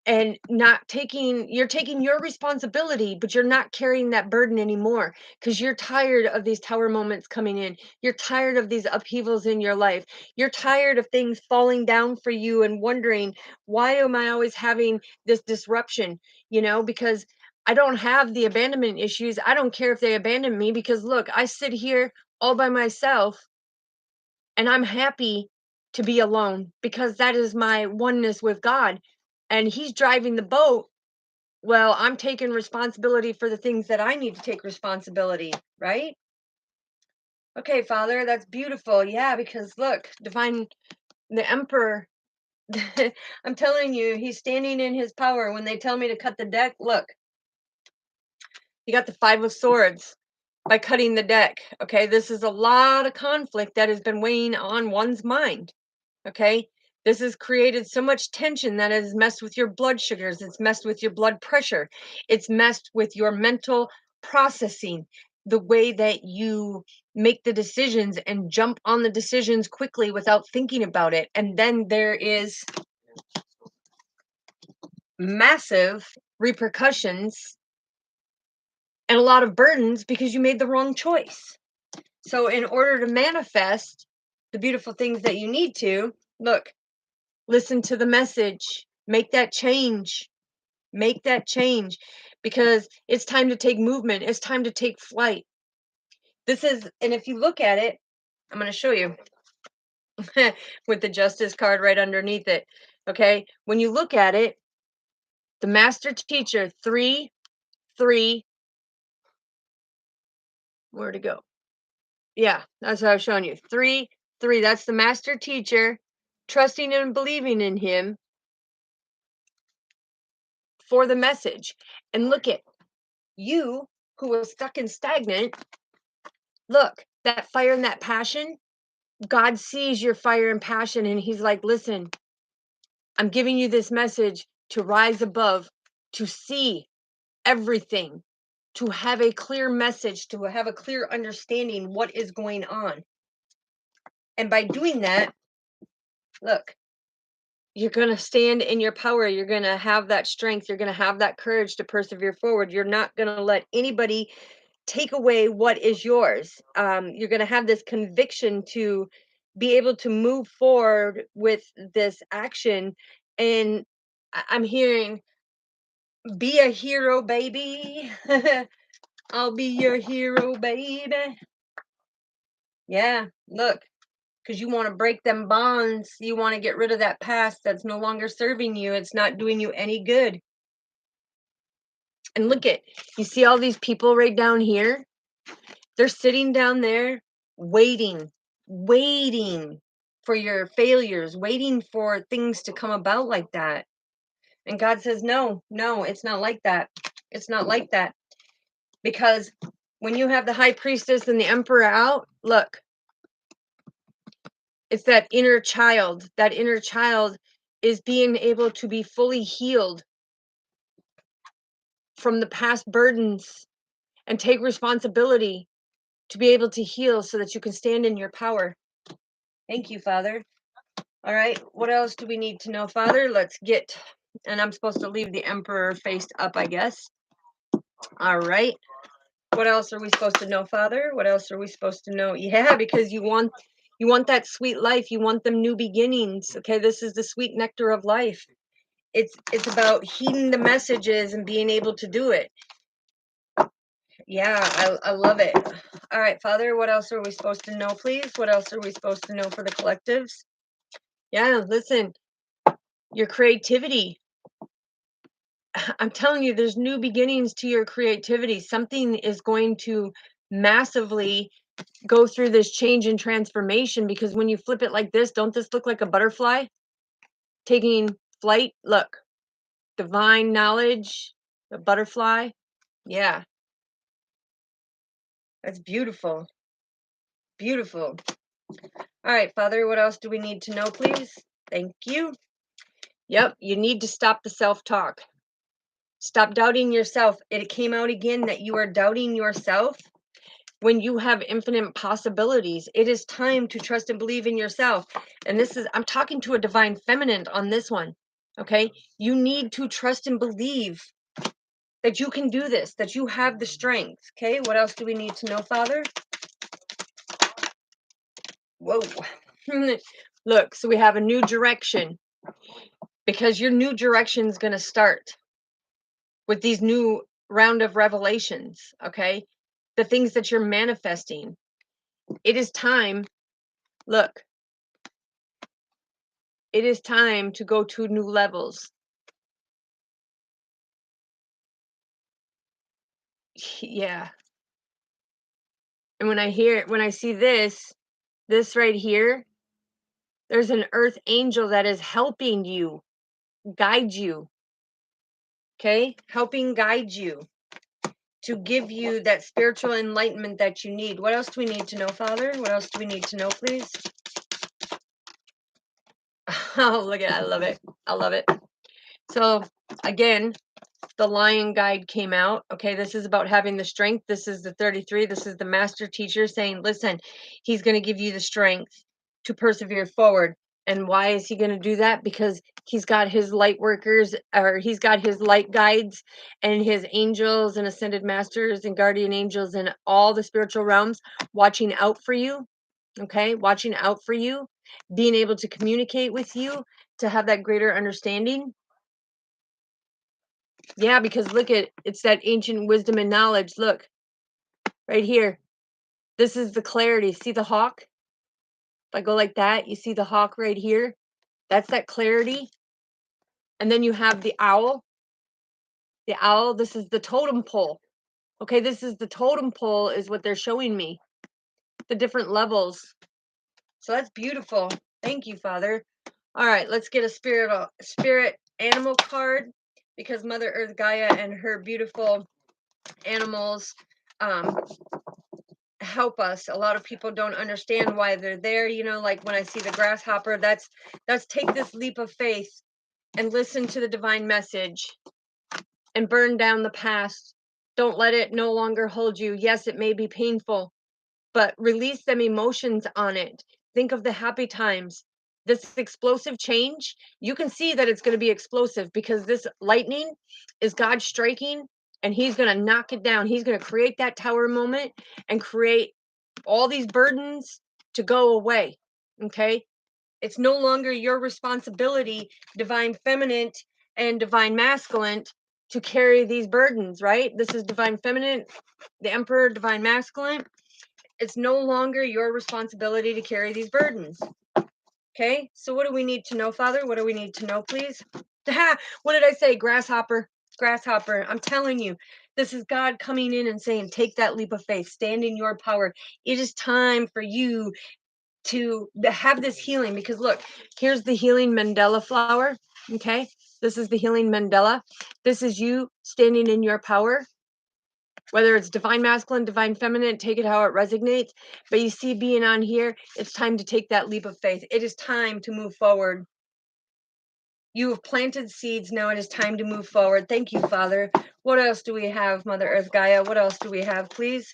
and not taking you're taking your responsibility, but you're not carrying that burden anymore because you're tired of these tower moments coming in. You're tired of these upheavals in your life. You're tired of things falling down for you and wondering, why am I always having this disruption? You know, because I don't have the abandonment issues. I don't care if they abandon me because look, I sit here all by myself and I'm happy to be alone because that is my oneness with God. And He's driving the boat. Well, I'm taking responsibility for the things that I need to take responsibility, right? Okay, Father, that's beautiful. Yeah, because look, divine, the Emperor, I'm telling you, he's standing in his power. When they tell me to cut the deck, look, you got the 5 of Swords by cutting the deck. Okay, this is a lot of conflict that has been weighing on one's mind. Okay, this has created so much tension that has messed with your blood sugars, it's messed with your blood pressure, it's messed with your mental processing, the way that you make the decisions and jump on the decisions quickly without thinking about it. And then there is massive repercussions and a lot of burdens because you made the wrong choice. So in order to manifest the beautiful things that you need to, look, listen to the message, make that change, make that change, because it's time to take movement, it's time to take flight. This is, and if you look at it, I'm going to show you with the Justice card right underneath it. Okay, when you look at it, the master teacher, 3 3. Where'd it go? Yeah, that's what I was showing you. 3, 3. That's the master teacher, trusting and believing in him for the message. And look at you who was stuck and stagnant. Look, that fire and that passion. God sees your fire and passion, and he's like, listen, I'm giving you this message to rise above, to see everything, to have a clear message, to have a clear understanding what is going on. And by doing that, look, you're going to stand in your power. You're going to have that strength. You're going to have that courage to persevere forward. You're not going to let anybody take away what is yours. You're going to have this conviction to be able to move forward with this action. And I'm hearing, be a hero, baby. I'll be your hero, baby. Yeah, look, because you want to break them bonds. You want to get rid of that past that's no longer serving you. It's not doing you any good. And look at, you see all these people right down here? They're sitting down there waiting for your failures, waiting for things to come about like that. And God says, no, no, it's not like that. It's not like that. Because when you have the high priestess and the emperor out, look, it's that inner child. That inner child is being able to be fully healed from the past burdens and take responsibility to be able to heal so that you can stand in your power. Thank you, Father. All right, what else do we need to know, Father? Let's get, and I'm supposed to leave the emperor faced up, I guess. All right. What else are we supposed to know, Father? What else are we supposed to know? Yeah, because you want that sweet life. You want them new beginnings. Okay, this is the sweet nectar of life. It's about heeding the messages and being able to do it. Yeah, I love it. All right, Father, what else are we supposed to know, please? What else are we supposed to know for the collectives? Yeah, listen, your creativity. I'm telling you, there's new beginnings to your creativity. Something is going to massively go through this change and transformation, because when you flip it like this, don't this look like a butterfly taking flight? Look, divine knowledge, the butterfly. Yeah, that's beautiful. Beautiful. All right, Father, what else do we need to know, please? Thank you. Yep, you need to stop the self-talk. Stop doubting yourself. It came out again that you are doubting yourself when you have infinite possibilities. It is time to trust and believe in yourself. And this is, I'm talking to a divine feminine on this one. Okay. You need to trust and believe that you can do this, that you have the strength. Okay. What else do we need to know, Father? Whoa. Look, so we have a new direction, because your new direction is going to start with these new round of revelations. Okay. The things that you're manifesting. It is time. Look, it is time to go to new levels. Yeah. And when I see this right here, there's an earth angel that is helping you, guide you. Okay? Helping guide you to give you that spiritual enlightenment that you need. What else do we need to know, Father? What else do we need to know, please? Oh, look at it. I love it. I love it. So, again, the lion guide came out. Okay, this is about having the strength. This is the 33. This is the master teacher saying, listen, he's going to give you the strength to persevere forward. And why is he going to do that? Because he's got his light workers, or he's got his light guides and his angels and ascended masters and guardian angels and all the spiritual realms watching out for you. Okay, watching out for you, being able to communicate with you, to have that greater understanding. Yeah, because look at, it's that ancient wisdom and knowledge. Look, right here. This is the clarity. See the hawk? If I go like that, you see the hawk right here? That's that clarity. And then you have the owl. The owl, this is the totem pole. Okay, this is the totem pole is what they're showing me. The different levels. So that's beautiful. Thank you, Father. All right, let's get a spirit animal card, because Mother Earth Gaia and her beautiful animals help us. A lot of people don't understand why they're there. You know, like when I see the grasshopper, that's take this leap of faith and listen to the divine message and burn down the past. Don't let it no longer hold you. Yes, it may be painful, but release them emotions on it. Think of the happy times. This explosive change, you can see that it's going to be explosive, because this lightning is God striking, and he's going to knock it down. He's going to create that tower moment and create all these burdens to go away. Okay? It's no longer your responsibility, divine feminine and divine masculine, to carry these burdens, right? This is divine feminine, the emperor, divine masculine. It's no longer your responsibility to carry these burdens. Okay, so what do we need to know, Father? What do we need to know, please? What did I say? Grasshopper, grasshopper. I'm telling you, this is God coming in and saying, take that leap of faith, stand in your power. It is time for you to have this healing, because look, here's the healing Mandela flower. Okay, this is the healing Mandela. This is you standing in your power. Whether it's divine masculine, divine feminine, take it how it resonates. But you see, being on here, it's time to take that leap of faith. It is time to move forward. You have planted seeds. Now it is time to move forward. Thank you, Father. What else do we have, Mother Earth Gaia? What else do we have, please?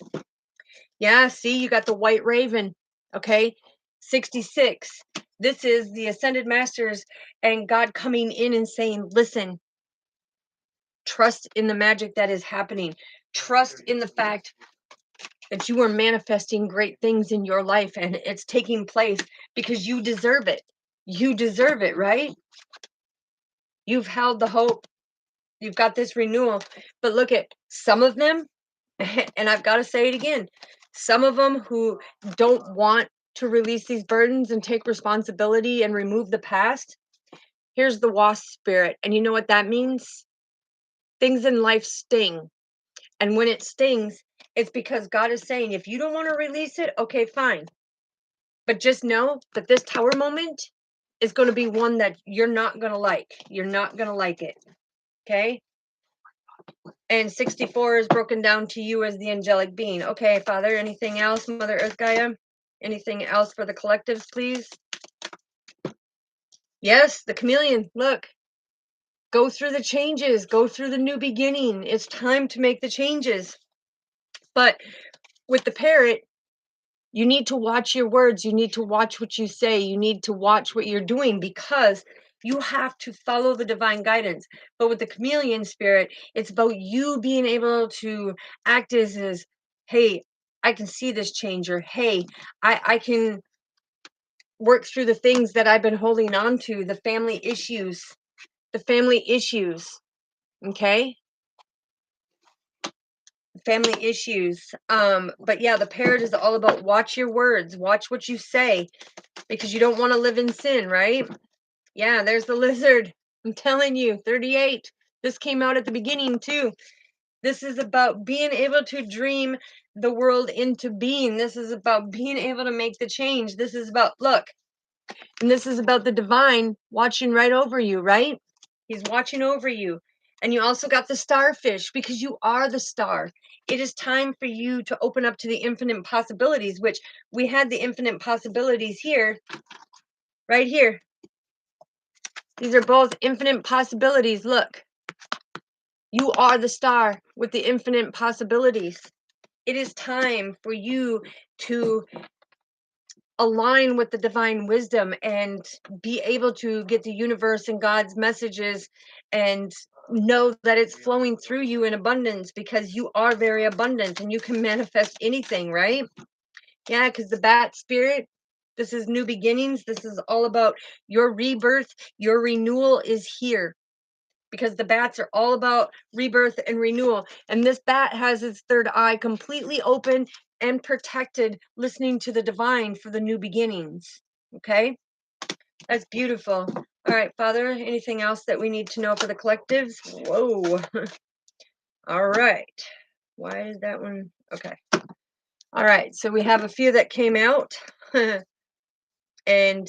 Yeah, see, you got the white raven. Okay, 66. This is the ascended masters and God coming in and saying, listen, trust in the magic that is happening. Trust in the fact that you are manifesting great things in your life, and it's taking place because you deserve it. You deserve it, right? You've held the hope. You've got this renewal. But look at some of them, and I've got to say it again, some of them who don't want to release these burdens and take responsibility and remove the past. Here's the wasp spirit. And you know what that means? Things in life sting. And when it stings, it's because God is saying, if you don't want to release it, okay, fine. But just know that this tower moment is going to be one that you're not going to like. You're not going to like it. Okay? And 64 is broken down to you as the angelic being. Okay, Father, anything else, Mother Earth Gaia? Anything else for the collectives, please? Yes, the chameleon. Look, go through the changes. Go through the new beginning. It's time to make the changes. But with the parrot, you need to watch your words. You need to watch what you say. You need to watch what you're doing, because you have to follow the divine guidance. But with the chameleon spirit, it's about you being able to act as hey, I can see this change, or hey, I can work through the things that I've been holding on to, the family issues. The family issues. Okay? Family issues. But yeah, the parrot is all about watch your words, watch what you say, because you don't want to live in sin, right? Yeah, there's the lizard. I'm telling you, 38. This came out at the beginning too. This is about being able to dream the world into being. This is about being able to make the change. This is about, look, and this is about the divine watching right over you, right? He's watching over you. And you also got the starfish, because you are the star. It is time for you to open up to the infinite possibilities, which we had the infinite possibilities here, right here. These are both infinite possibilities. Look, you are the star with the infinite possibilities. It is time for you to align with the divine wisdom and be able to get the universe and God's messages and know that it's flowing through you in abundance, because you are very abundant and you can manifest anything, right? Yeah, because the bat spirit, this is new beginnings. This is all about your rebirth. Your renewal is here, because the bats are all about rebirth and renewal. And this bat has its third eye completely open and protected, listening to the divine for the new beginnings. Okay? That's beautiful. All right, Father, anything else that we need to know for the collectives? Whoa. All right. Why is that one? Okay. All right. So we have a few that came out. And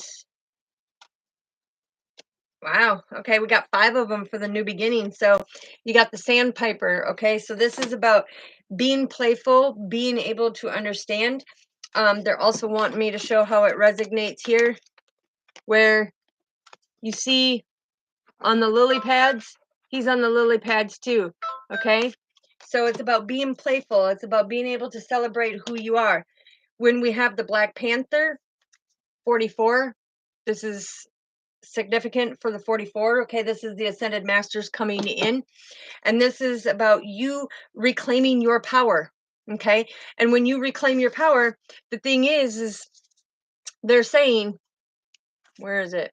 wow. Okay. We got 5 of them for the new beginning. So you got the sandpiper. Okay. So this is about being playful, being able to understand. They're also wanting me to show how it resonates here, where you see on the lily pads, he's on the lily pads too. Okay. So it's about being playful. It's about being able to celebrate who you are. When we have the Black Panther, 44, this is significant for the 44. Okay, this is the Ascended Masters coming in, and this is about you reclaiming your power. Okay, and when you reclaim your power, the thing is they're saying, where is it?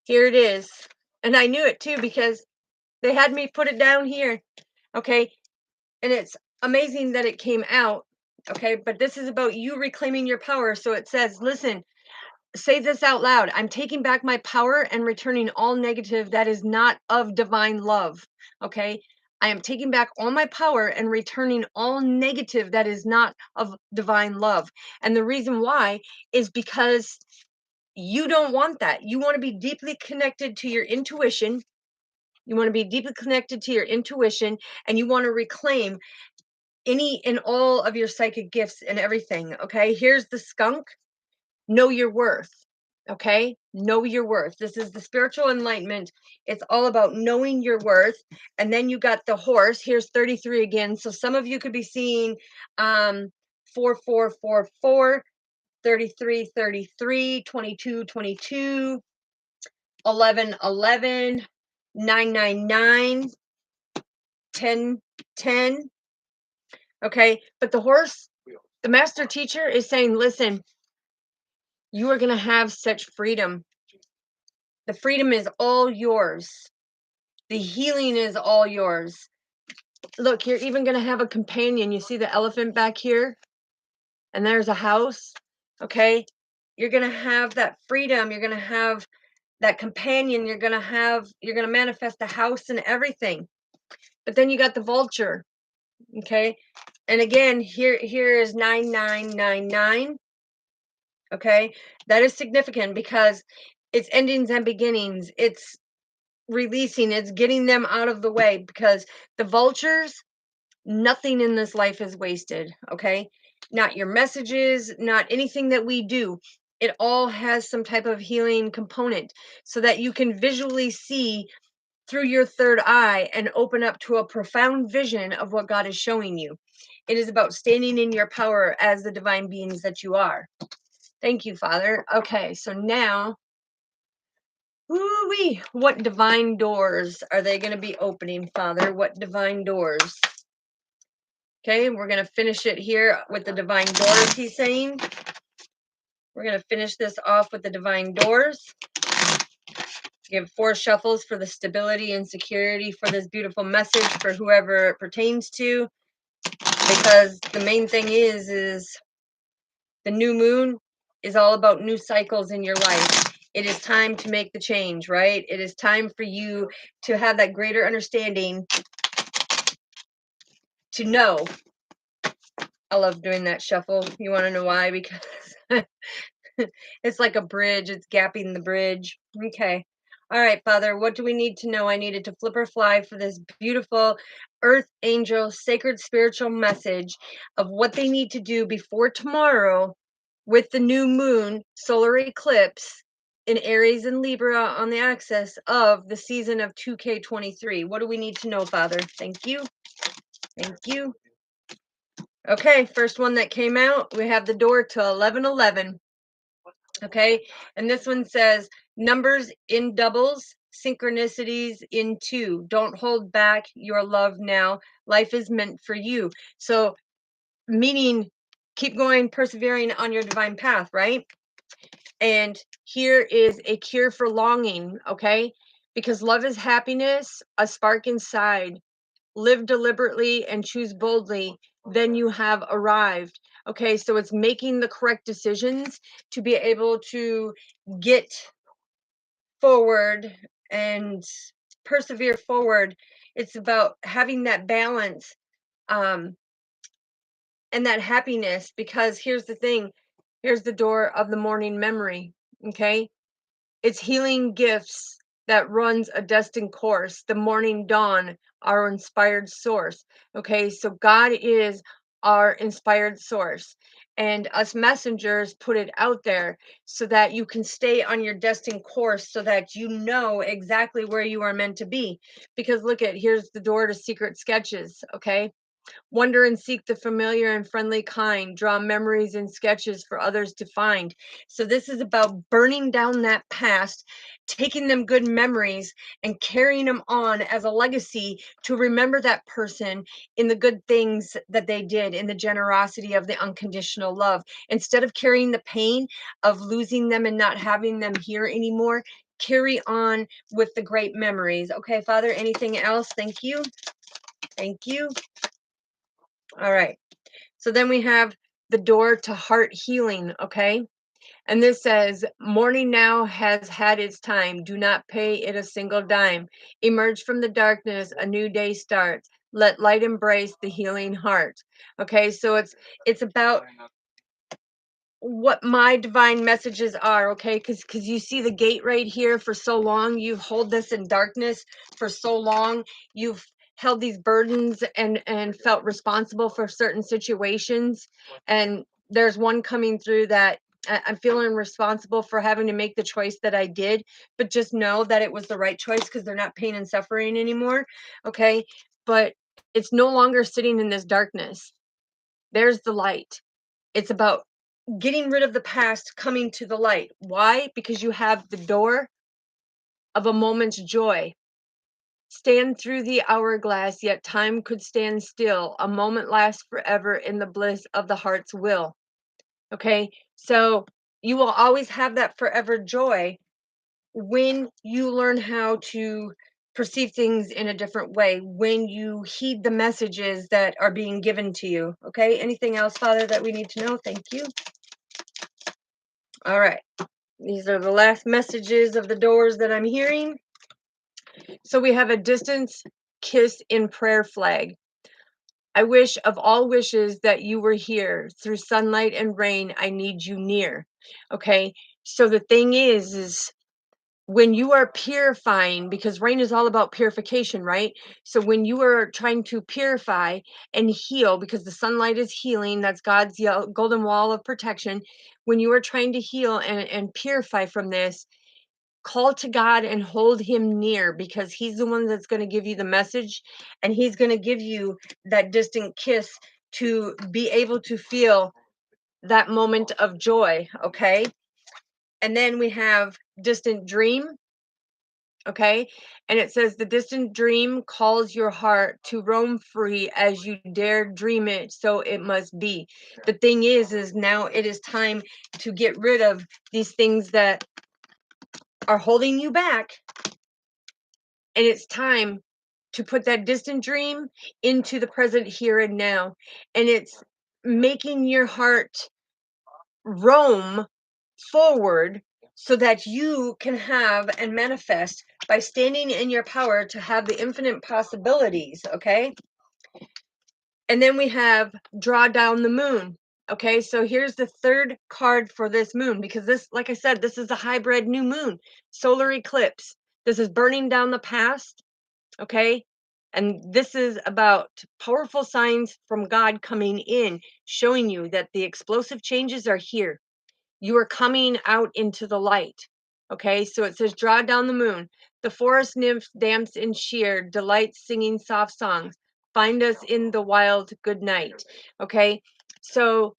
Here it is. And I knew it too because they had me put it down here. Okay, and it's amazing that it came out. Okay, but this is about you reclaiming your power. So it says, listen, say this out loud. I'm taking back my power and returning all negative that is not of divine love. Okay. I am taking back all my power and returning all negative that is not of divine love. And the reason why is because you don't want that. You want to be deeply connected to your intuition. You want to be deeply connected to your intuition, and you want to reclaim any and all of your psychic gifts and everything. Okay. Here's the skunk. Know your worth. Okay, know your worth. This is the spiritual enlightenment. It's all about knowing your worth. And then you got the horse. Here's 33 again. So some of you could be seeing 4444, 33 33, 22 22, 11 11, 999, 10 10. Okay, but the horse, the master teacher is saying, listen, you are going to have such freedom. The freedom is all yours. The healing is all yours. Look, you're even going to have a companion. You see the elephant back here? And there's a house. Okay. You're going to have that freedom. You're going to have that companion. You're going to manifest a house and everything. But then you got the vulture. Okay. And again, here is 9999. Okay. That is significant because it's endings and beginnings. It's releasing, it's getting them out of the way, because the vultures, nothing in this life is wasted. Okay, not your messages, not anything that we do. It all has some type of healing component, so that you can visually see through your third eye and open up to a profound vision of what God is showing you. It is about standing in your power as the divine beings that you are. Thank you, Father. Okay, so now, woo-wee, what divine doors are they going to be opening, Father? What divine doors? Okay, we're going to finish it here with the divine doors, he's saying. We're going to finish this off with the divine doors. Give 4 shuffles for the stability and security for this beautiful message for whoever it pertains to. Because the main thing is the new moon is all about new cycles in your life. It is time to make the change, right? It is time for you to have that greater understanding, to know. I love doing that shuffle. You want to know why? Because it's like a bridge. It's gapping the bridge. Okay. All right, Father, what do we need to know? I needed to flip or fly for this beautiful earth angel, sacred spiritual message of what they need to do before tomorrow with the new moon solar eclipse in Aries and Libra on the axis of the season of 2K23. What do we need to know, Father? Thank you. Thank you. Okay, first one that came out, we have the door to 1111. Okay, and this one says numbers in doubles, synchronicities in 2. Don't hold back your love now. Life is meant for you. So, meaning keep going, persevering on your divine path, right? And here is a cure for longing, okay? Because love is happiness, a spark inside. Live deliberately and choose boldly, then you have arrived. Okay, so it's making the correct decisions to be able to get forward and persevere forward. It's about having that balance, um, and that happiness, because here's the thing, here's the door of the morning memory, okay? It's healing gifts that runs a destined course, the morning dawn, our inspired source. Okay, so God is our inspired source. And us messengers put it out there so that you can stay on your destined course, so that you know exactly where you are meant to be. Because look at, here's the door to secret sketches. Okay, wonder and seek the familiar and friendly kind. Draw memories and sketches for others to find. So, this is about burning down that past, taking them good memories, and carrying them on as a legacy to remember that person in the good things that they did, in the generosity of the unconditional love. Instead of carrying the pain of losing them and not having them here anymore, carry on with the great memories. Okay, Father, anything else? Thank you. Thank you. All right. So then we have the door to heart healing, okay? And this says, morning now has had its time. Do not pay it a single dime. Emerge from the darkness, a new day starts. Let light embrace the healing heart. Okay, so it's about what my divine messages are, okay? Because you see the gate right here. For so long you've held this in darkness. For so long you've held these burdens and felt responsible for certain situations, and there's one coming through that I'm feeling responsible for having to make the choice that I did, but just know that it was the right choice, because they're not pain and suffering anymore. Okay, but it's no longer sitting in this darkness. There's the light. It's about getting rid of the past, coming to the light. Why? Because you have the door of a moment's joy. Stand through the hourglass, yet time could stand still. A moment lasts forever in the bliss of the heart's will. Okay, so you will always have that forever joy when you learn how to perceive things in a different way, when you heed the messages that are being given to you. Okay, anything else, Father, that we need to know? Thank you. All right. These are the last messages of the doors that I'm hearing. So we have a distance kiss in prayer flag. I wish of all wishes that you were here. Through sunlight and rain, I need you near. Okay. So the thing is when you are purifying, because rain is all about purification, right? So when you are trying to purify and heal, because the sunlight is healing, that's God's golden wall of protection. When you are trying to heal and purify from this, call to God and hold him near, because he's the one that's going to give you the message, and he's going to give you that distant kiss to be able to feel that moment of joy. Okay. And then we have distant dream. Okay. And it says, the distant dream calls your heart to roam free as you dare dream it. So it must be. The thing is now it is time to get rid of these things that are holding you back. And it's time to put that distant dream into the present here and now. And it's making your heart roam forward so that you can have and manifest by standing in your power to have the infinite possibilities. Okay. And then we have draw down the moon. Okay, so here's the third card for this moon, because this, like I said, this is a hybrid new moon, solar eclipse. This is burning down the past. Okay, and this is about powerful signs from God coming in, showing you that the explosive changes are here. You are coming out into the light. Okay, so it says, draw down the moon. The forest nymph damps in sheer delight, singing soft songs. Find us in the wild good night. Okay, so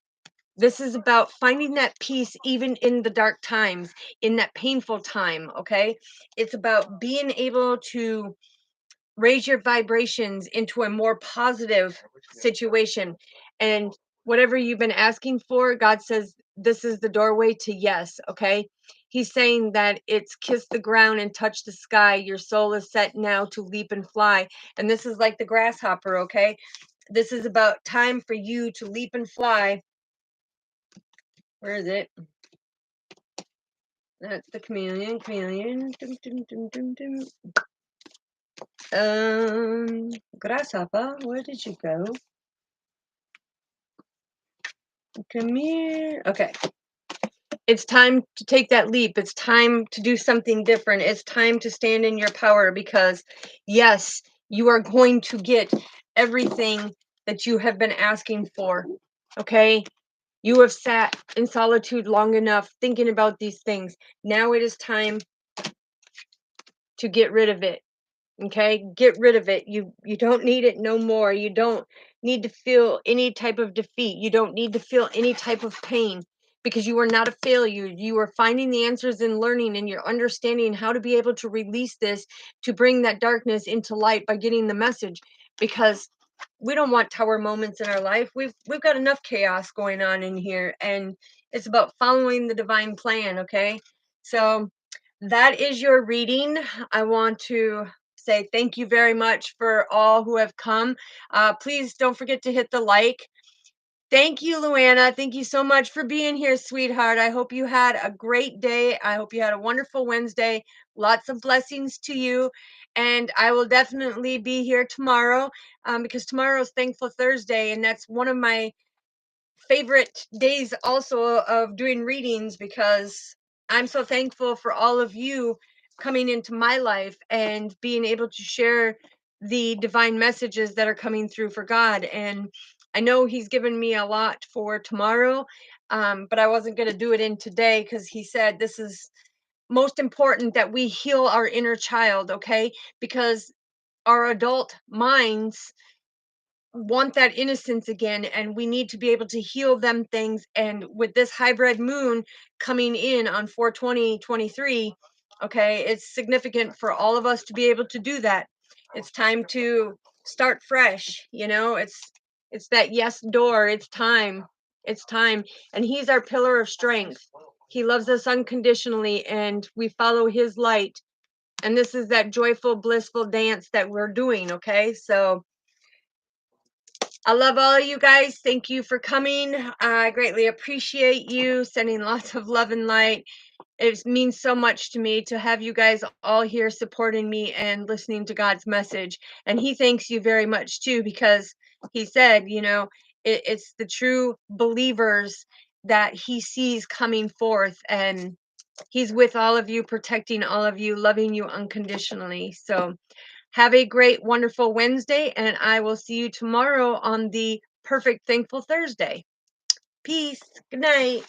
this is about finding that peace even in the dark times, in that painful time. Okay, it's about being able to raise your vibrations into a more positive situation. And whatever you've been asking for, God says this is the doorway to yes. Okay, he's saying that it's kiss the ground and touch the sky. Your soul is set now to leap and fly. And this is like the grasshopper. Okay, this is about time for you to leap and fly. Where is it? That's the chameleon. Chameleon. Dum, dum, dum, dum, dum. Grasshopper, where did you go? Come here. Okay. It's time to take that leap. It's time to do something different. It's time to stand in your power because, yes, you are going to get everything that you have been asking for. Okay? You have sat in solitude long enough thinking about these things. Now it is time to get rid of it. Okay, get rid of it. You don't need it no more. You don't need to feel any type of defeat. You don't need to feel any type of pain because you are not a failure. You are finding the answers and learning, and you're understanding how to be able to release this to bring that darkness into light by getting the message, because we don't want tower moments in our life. We've got enough chaos going on in here, and it's about following the divine plan. Okay, so that is your reading. I want to say thank you very much for all who have come. Please don't forget to hit the like. Thank you, Luana. Thank you so much for being here, sweetheart. I hope you had a great day. I hope you had a wonderful Wednesday. Lots of blessings to you. And I will definitely be here tomorrow, because tomorrow is Thankful Thursday. And that's one of my favorite days also of doing readings, because I'm so thankful for all of you coming into my life and being able to share the divine messages that are coming through for God. And I know He's given me a lot for tomorrow, but I wasn't going to do it in today because He said this is most important, that we heal our inner child, okay? Because our adult minds want that innocence again, and we need to be able to heal them things. And with this hybrid moon coming in on 4/20/23, okay, it's significant for all of us to be able to do that. It's time to start fresh, it's that yes door. It's time. And He's our pillar of strength. He loves us unconditionally, and we follow His light. And this is that joyful, blissful dance that we're doing, okay? So I love all of you guys. Thank you for coming. I greatly appreciate you sending lots of love and light. It means so much to me to have you guys all here supporting me and listening to God's message. And He thanks you very much too, because He said, it's the true believers that He sees coming forth. And He's with all of you, protecting all of you, loving you unconditionally. So have a great, wonderful Wednesday, and I will see you tomorrow on the Perfect Thankful Thursday. Peace. Good night.